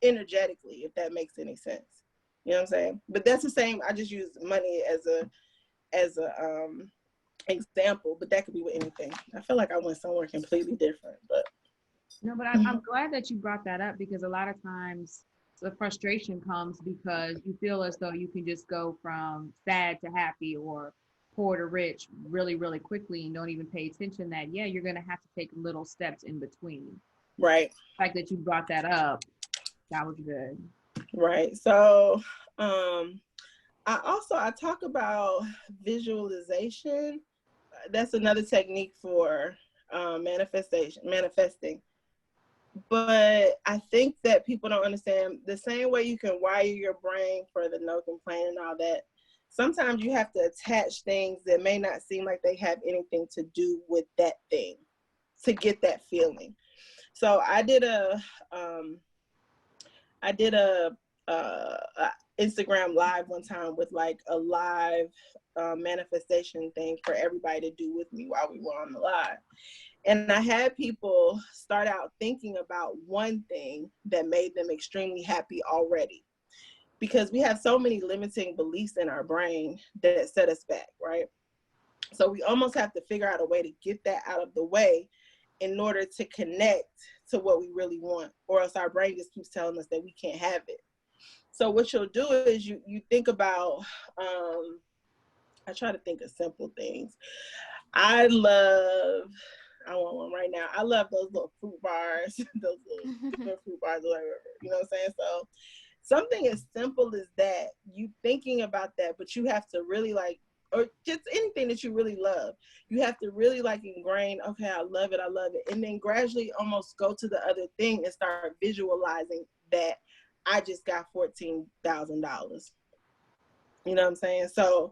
energetically, if that makes any sense. You know what I'm saying? But that's the same. I just use money as a example, but that could be with anything. I feel like I went somewhere completely different, but no, but I'm glad that you brought that up, because a lot of times the frustration comes because you feel as though you can just go from sad to happy or poor to rich really, really quickly, and don't even pay attention that, yeah, you're going to have to take little steps in between. Right. The fact that you brought that up, that was good. Right. So I talk about visualization. That's another technique for manifesting. But I think that people don't understand, the same way you can wire your brain for the no complaint and all that, sometimes you have to attach things that may not seem like they have anything to do with that thing to get that feeling. So I did a Instagram live one time with like a live manifestation thing for everybody to do with me while we were on the live. And I had people start out thinking about one thing that made them extremely happy already, because we have so many limiting beliefs in our brain that set us back, right? So we almost have to figure out a way to get that out of the way in order to connect to what we really want, or else our brain just keeps telling us that we can't have it. So what you'll do is you think about, I try to think of simple things. I want one right now. I love those little fruit bars, those little fruit bars, whatever, you know what I'm saying? So something as simple as that, you thinking about that, but you have to really like, or just anything that you really love, you have to really like ingrain, okay, I love it. And then gradually almost go to the other thing and start visualizing that I just got $14,000. You know what I'm saying? So,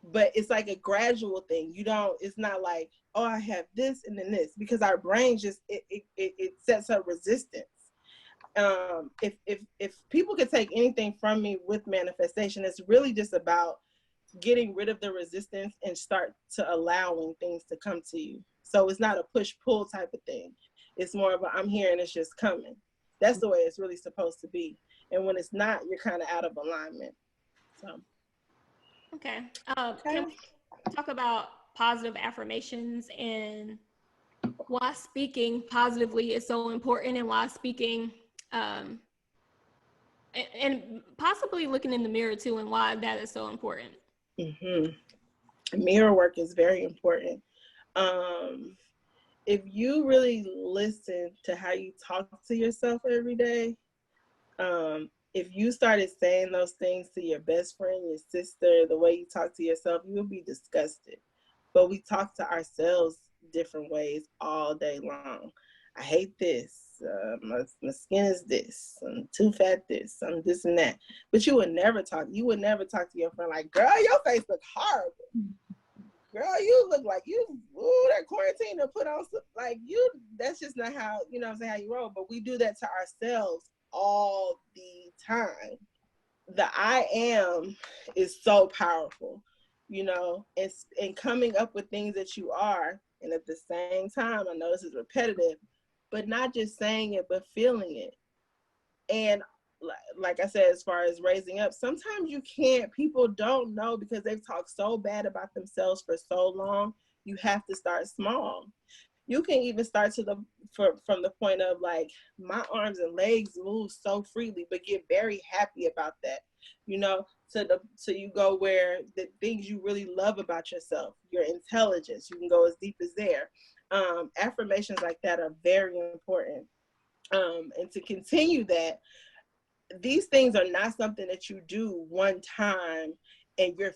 but it's like a gradual thing. It's not like, oh, I have this and then this, because our brain just, it sets up resistance. If people could take anything from me with manifestation, it's really just about getting rid of the resistance and start to allowing things to come to you. So it's not a push-pull type of thing. It's more of a, I'm here and it's just coming. That's the way it's really supposed to be. And when it's not, you're kind of out of alignment. So. Okay. Can we talk about positive affirmations and why speaking positively is so important, and why speaking and possibly looking in the mirror too, and why that is so important? Mirror work is very important. If you really listen to how you talk to yourself every day, if you started saying those things to your best friend, your sister, the way you talk to yourself, you would be disgusted. But we talk to ourselves different ways all day long. I hate this. My skin is this. I'm too fat this. I'm this and that. But you would never talk to your friend like, girl, your face look horrible. Girl, you look like that quarantine to put on some, like you, that's just not how, you know what I'm saying, how you roll. But we do that to ourselves all the time. The I am is so powerful, you know, and coming up with things that you are. And at the same time, I know this is repetitive, but not just saying it, but feeling it. And like I said, as far as raising up, sometimes you can't, people don't know because they've talked so bad about themselves for so long. You have to start small. You can even start from the point of like, my arms and legs move so freely, but get very happy about that, you know, so you go where the things you really love about yourself, your intelligence, you can go as deep as there. Affirmations like that are very important. And to continue that, these things are not something that you do one time and you're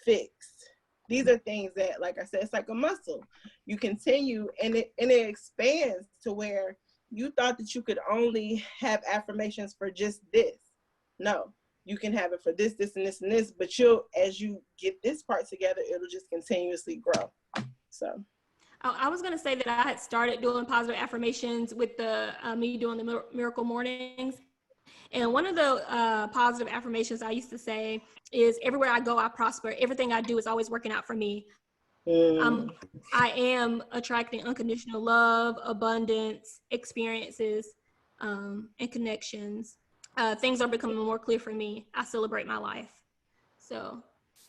fixed. These are things that, like I said, it's like a muscle. You continue and it expands to where you thought that you could only have affirmations for just this. No, you can have it for this, this, and this, and this, but as you get this part together, it'll just continuously grow. So. I was going to say that I had started doing positive affirmations with me doing the Miracle Mornings. And one of the positive affirmations I used to say is, everywhere I go, I prosper. Everything I do is always working out for me. I am attracting unconditional love, abundance, experiences, and connections. Things are becoming more clear for me. I celebrate my life. So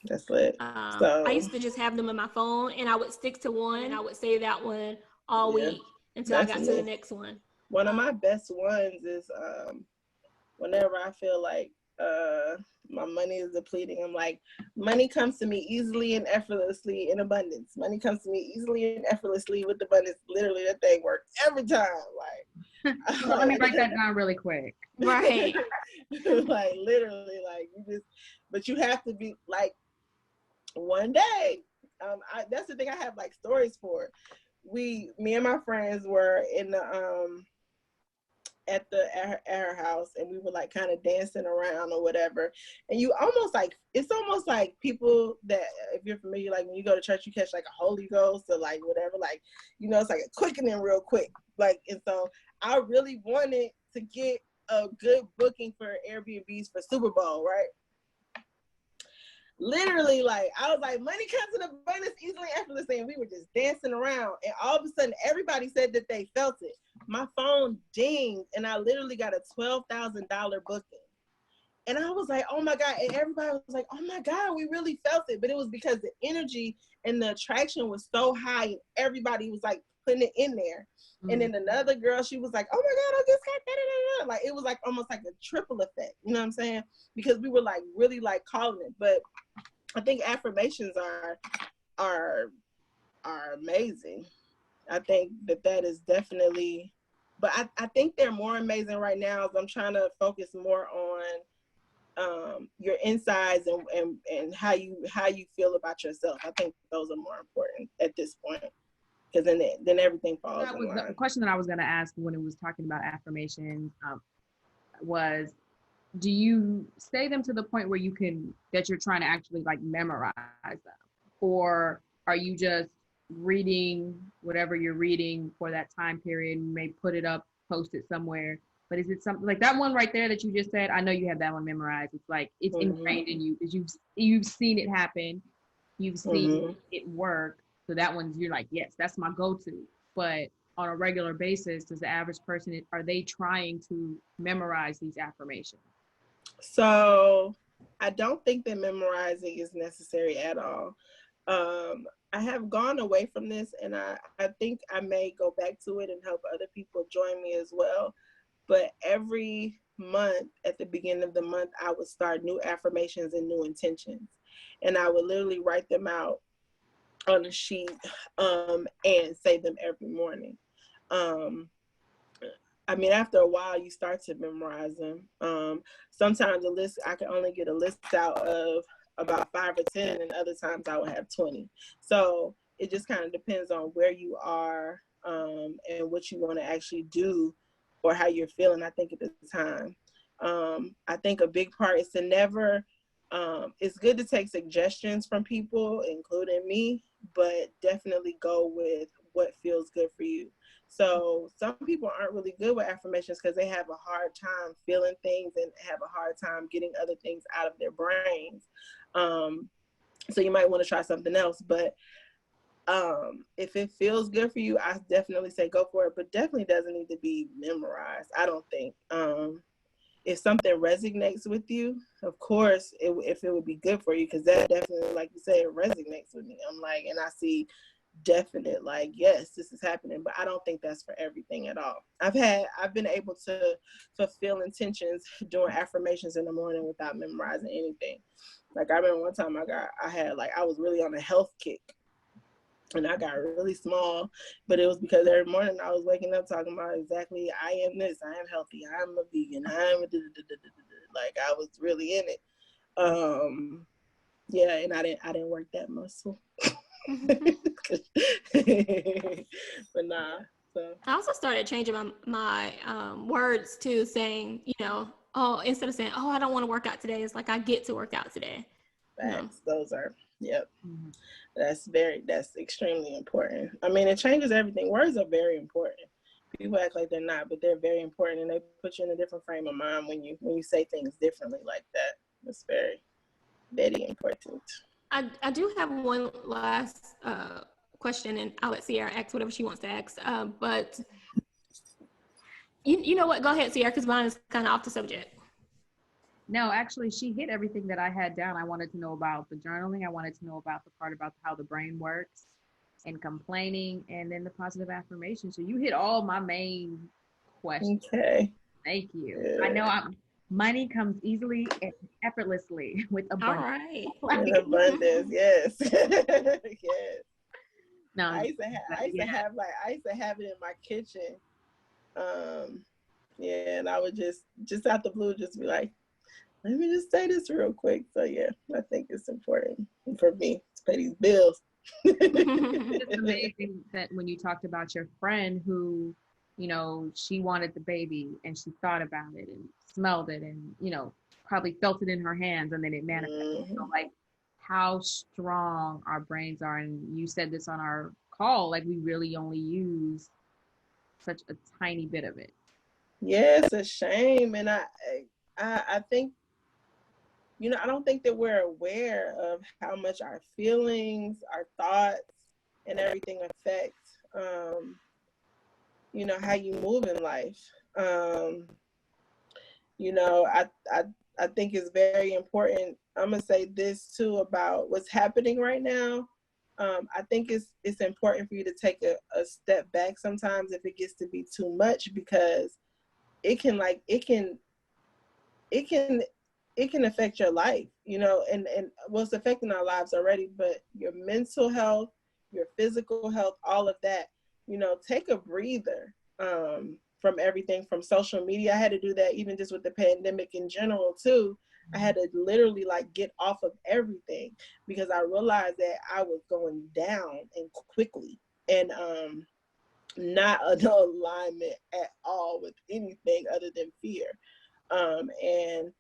that's lit. I used to just have them in my phone, and I would stick to one, and I would say that one all week until I got to the next one. One of my best ones is whenever I feel like my money is depleting, I'm like, money comes to me easily and effortlessly in abundance. Money comes to me easily and effortlessly with abundance. Literally, that thing works every time. Like, let me write that down really quick. Right. Like literally, like but you have to be like, one day. That's the thing I have like stories for. Me and my friends were in the at her house, and we were like kind of dancing around or whatever, and it's almost like people that, if you're familiar, like when you go to church you catch like a Holy Ghost or like whatever, like, you know, it's like a quickening real quick, like. And so I really wanted to get a good booking for Airbnbs for Super Bowl, right? Literally, like, I was like, money comes in abundance easily, effortlessly, and we were just dancing around, and all of a sudden everybody said that they felt it. My phone dinged, and I literally got a $12,000 booking. And I was like, oh my God. And everybody was like, oh my God, we really felt it. But it was because the energy and the attraction was so high, and everybody was like putting it in there. Mm-hmm. And then another girl, she was like, oh my God, I just got that. Like, it was like almost like a triple effect. You know what I'm saying? Because we were like really like calling it. But I think affirmations are amazing. I think that is definitely, but I think they're more amazing right now as I'm trying to focus more on your insides and how you feel about yourself. I think those are more important at this point, because then everything falls in line. The question that I was going to ask when it was talking about affirmations was, do you say them to the point where that you're trying to actually like memorize them? Or are you just reading whatever you're reading for that time period, and you may put it up, post it somewhere? But is it something like that one right there that you just said? I know you have that one memorized. It's like, it's ingrained in you because you've seen it happen. You've seen it work. So that one's, you're like, yes, that's my go-to. But on a regular basis, does the average person, are they trying to memorize these affirmations? So I don't think that memorizing is necessary at all. I have gone away from this, and I think I may go back to it and help other people join me as well. But every month, at the beginning of the month, I would start new affirmations and new intentions. And I would literally write them out on a sheet and say them every morning. I mean, after a while, you start to memorize them. Sometimes I can only get a list out of about 5 or 10, and other times I would have 20. So It just kind of depends on where you are and what you want to actually do or how you're feeling, I think, at the time. I think a big part is to never, it's good to take suggestions from people, including me, but definitely go with what feels good for you. So some people aren't really good with affirmations because they have a hard time feeling things and have a hard time getting other things out of their brains. So you might want to try something else, but if it feels good for you, I definitely say go for it, but definitely doesn't need to be memorized, I don't think. If something resonates with you, of course, if it would be good for you, because that definitely, like you say, it resonates with me. I'm like, and I see definite, like, yes, this is happening, but I don't think that's for everything at all. I've been able to fulfill intentions doing affirmations in the morning without memorizing anything. Like, I remember one time I was really on a health kick. And I got really small, but it was because every morning I was waking up talking about exactly, I am this, I am healthy, I am a vegan, I am a like, I was really in it. Yeah, and I didn't work that muscle. But nah. So I also started changing my words too, saying, instead of saying, I don't want to work out today, it's like, I get to work out today. Facts. Those are, yep. That's extremely important. I mean, it changes everything. Words are very important. People act like they're not, but they're very important, and they put you in a different frame of mind when you say things differently like that. It's very, very important. I do have one last question, and I'll let Sierra ask whatever she wants to ask. But you know what? Go ahead, Sierra, because mine is kind of off the subject. No, actually, she hit everything that I had down. I wanted to know about the journaling. I wanted to know about the part about how the brain works and complaining, and then the positive affirmation. So you hit all my main questions. Okay. Thank you. Yeah. I know money comes easily and effortlessly with abundance. All right. With abundance, yes. Yes. No, I used to have it in my kitchen. Yeah, and I would just out the blue just be like, let me just say this real quick. So yeah, I think it's important for me to pay these bills. It's amazing that when you talked about your friend who, she wanted the baby and she thought about it and smelled it and, probably felt it in her hands and then it manifested. Mm-hmm. So like how strong our brains are. And you said this on our call, like we really only use such a tiny bit of it. Yeah, it's a shame. And I think, I don't think that we're aware of how much our feelings, our thoughts, and everything affect, how you move in life. I think it's very important. I'm gonna say this too about what's happening right now. I think it's important for you to take a step back sometimes if it gets to be too much, because it can affect your life, and well, it's affecting our lives already, but your mental health, your physical health, all of that, take a breather from everything, from social media. I had to do that even just with the pandemic in general too. I had to literally get off of everything because I realized that I was going down and quickly, and not an alignment at all with anything other than fear. And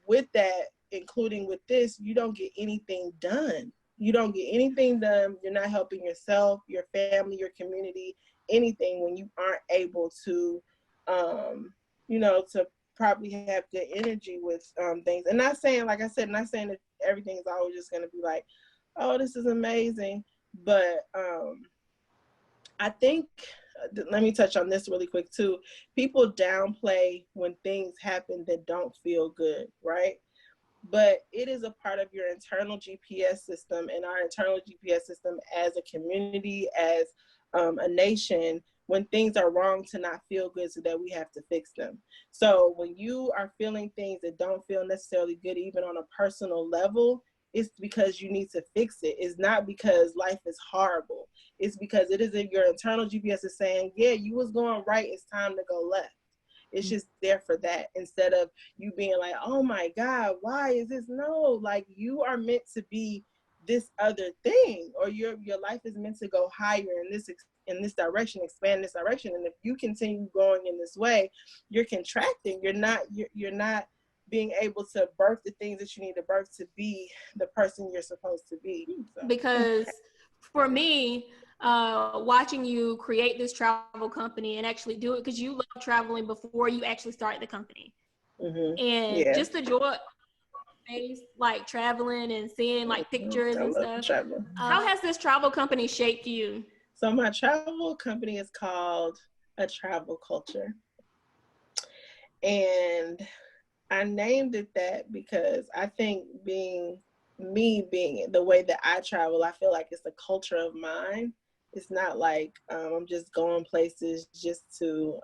with that, including with this, you don't get anything done. You don't get anything done. You're not helping yourself, your family, your community, anything, when you aren't able to, to probably have good energy with things. And not saying, like I said, not saying that everything is always just going to be like, oh, this is amazing. But I think, let me touch on this really quick too. People downplay when things happen that don't feel good, right? But it is a part of your internal GPS system, and our internal GPS system as a community, as a nation, when things are wrong, to not feel good so that we have to fix them. So when you are feeling things that don't feel necessarily good, even on a personal level, it's because you need to fix it. It's not because life is horrible. It's because it is in your internal GPS is saying, yeah, you was going right, it's time to go left. It's just there for that, instead of you being like, oh my God, why is this? No, like, you are meant to be this other thing, or your life is meant to go higher in this direction, expand this direction. And if you continue going in this way, you're contracting. You're not being able to birth the things that you need to birth to be the person you're supposed to be. So. Because for me, watching you create this travel company and actually do it, because you love traveling before you actually start the company. Mm-hmm. And just the joy face, like traveling and seeing like pictures and stuff. Traveling. How has this travel company shaped you? So my travel company is called Untitled Chapter. And I named it that because I think being the way that I travel, I feel like it's a culture of mine. It's not like I'm just going places just to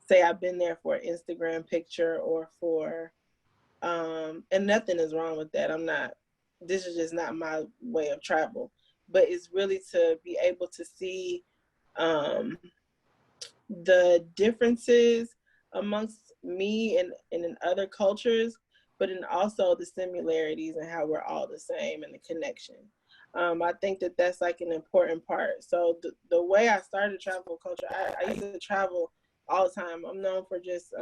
say I've been there for an Instagram picture or for, and nothing is wrong with that. This is just not my way of travel, but it's really to be able to see the differences amongst me and in other cultures, but in also the similarities and how we're all the same and the connection. I think that that's like an important part. So the way I started travel culture, I used to travel all the time. I'm known for just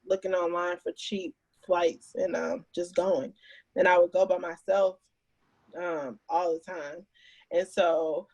looking online for cheap flights and just going. And I would go by myself all the time. And so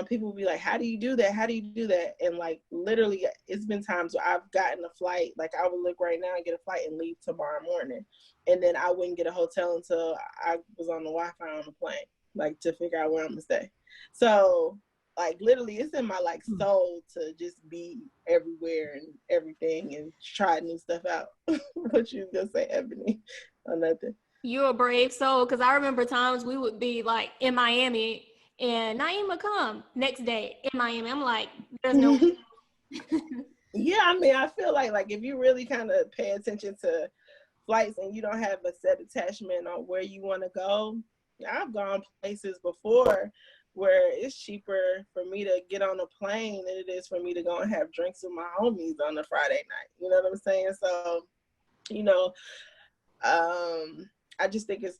people will be like, how do you do that? How do you do that? And like, literally, it's been times where I've gotten a flight, like I would look right now and get a flight and leave tomorrow morning. And then I wouldn't get a hotel until I was on the Wi-Fi on the plane, like to figure out where I'm gonna stay. So like, literally, it's in my like soul to just be everywhere and everything and try new stuff out. What you gonna say, Ebony, or nothing? You're a brave soul, because I remember times we would be like in Miami and Naeemah come next day in Miami. I'm like, there's no Yeah, I mean, I feel like if you really kind of pay attention to flights and you don't have a set attachment on where you want to go, I've gone places before where it's cheaper for me to get on a plane than it is for me to go and have drinks with my homies on a Friday night. You know what I'm saying? So, you know, I just think it's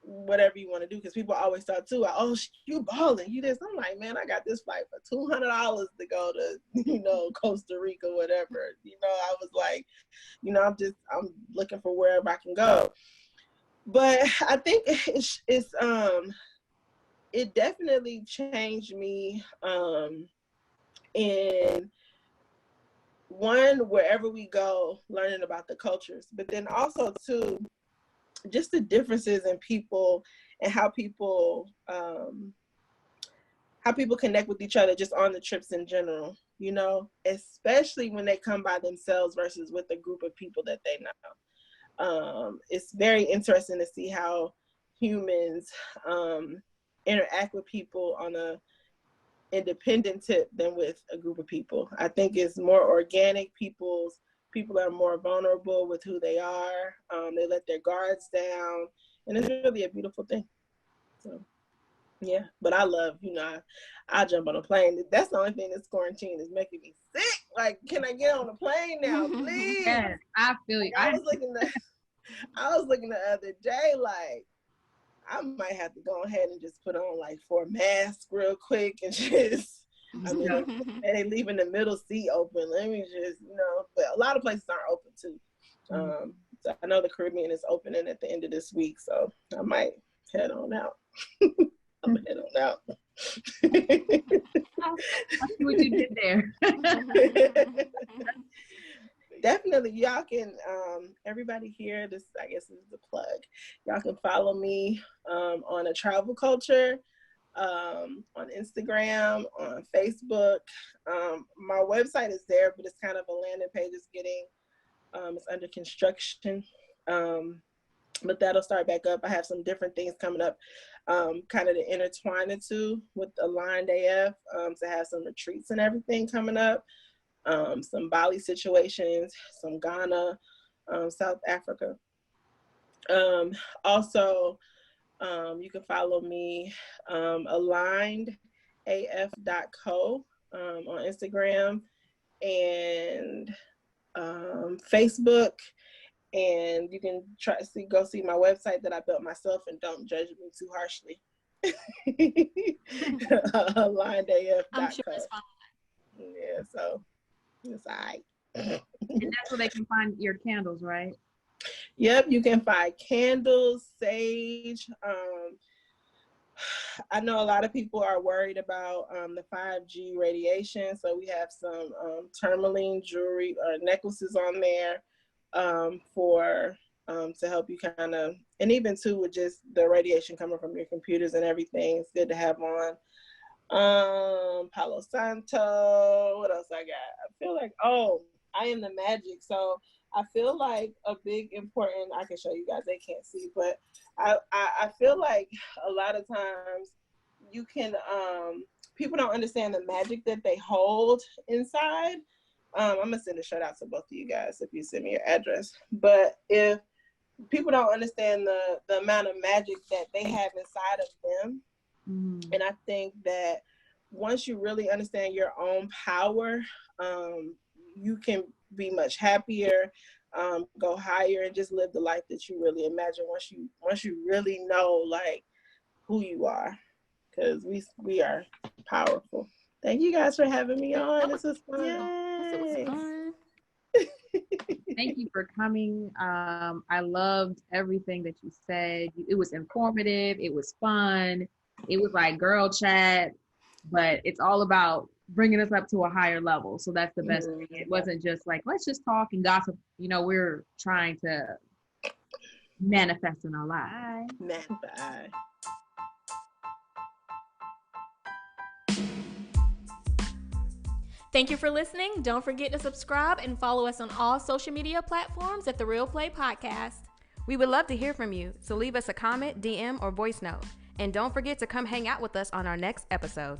whatever you want to do, because people always talk too, oh, you balling, you this. I'm like, man, I got this flight for $200 to go to, Costa Rica, whatever. I was like, I'm looking for wherever I can go. But I think it definitely changed me in one, wherever we go, learning about the cultures, but then also too, just the differences in people and how people connect with each other just on the trips in general, especially when they come by themselves versus with a group of people that they know. It's very interesting to see how humans interact with people on a independent tip than with a group of people. I think it's more organic. People are more vulnerable with who they are. They let their guards down, and it's really a beautiful thing. So, yeah. But I love, I jump on a plane. That's the only thing this quarantine is making me sick. Like, can I get on a plane now, please? Yes, I feel you. I was looking the other day, like, I might have to go ahead and just put on like 4 masks real quick and just, and they leaving the middle seat open. Let me just, but a lot of places aren't open too. So I know the Caribbean is opening at the end of this week, so I might head on out. I'm gonna head on out. I see what you did there. Definitely, y'all can, everybody here, I guess this is the plug. Y'all can follow me on A Travel Culture, on Instagram, on Facebook. My website is there, but it's kind of a landing page. It's under construction. But that'll start back up. I have some different things coming up, kind of to intertwine the two with Aligned AF, to have some retreats and everything coming up. Some Bali situations, some Ghana, South Africa. Also, you can follow me, alignedaf.co on Instagram and Facebook. And you can go see my website that I built myself, and don't judge me too harshly. LineAF.co. I'm sure it's fine. Yeah, so it's all right. And that's where they can find your candles, right? Yep, you can find candles, sage. I know a lot of people are worried about the 5G radiation, so we have some tourmaline jewelry or necklaces on there for to help you kind of, and even too with just the radiation coming from your computers and everything. It's good to have on. Palo Santo. What else I got? I feel like, I am the magic. So I feel like a big important, I can show you guys, they can't see, but I feel like a lot of times you can, people don't understand the magic that they hold inside. I'm gonna send a shout out to both of you guys if you send me your address. But if people don't understand the amount of magic that they have inside of them, and I think that once you really understand your own power, you can be much happier, go higher, and just live the life that you really imagine once you really know like who you are, because we are powerful. Thank you guys for having me on. This was fun. It was fun. Thank you for coming. I loved everything that you said. It was informative. It was fun. It was like girl chat, but it's all about bringing us up to a higher level. So that's the best thing. It wasn't just like, let's just talk and gossip. You know, we're trying to manifest in our lives. Bye. Thank you for listening. Don't forget to subscribe and follow us on all social media platforms at The Real Play Podcast. We would love to hear from you, so leave us a comment, DM, or voice note. And don't forget to come hang out with us on our next episode.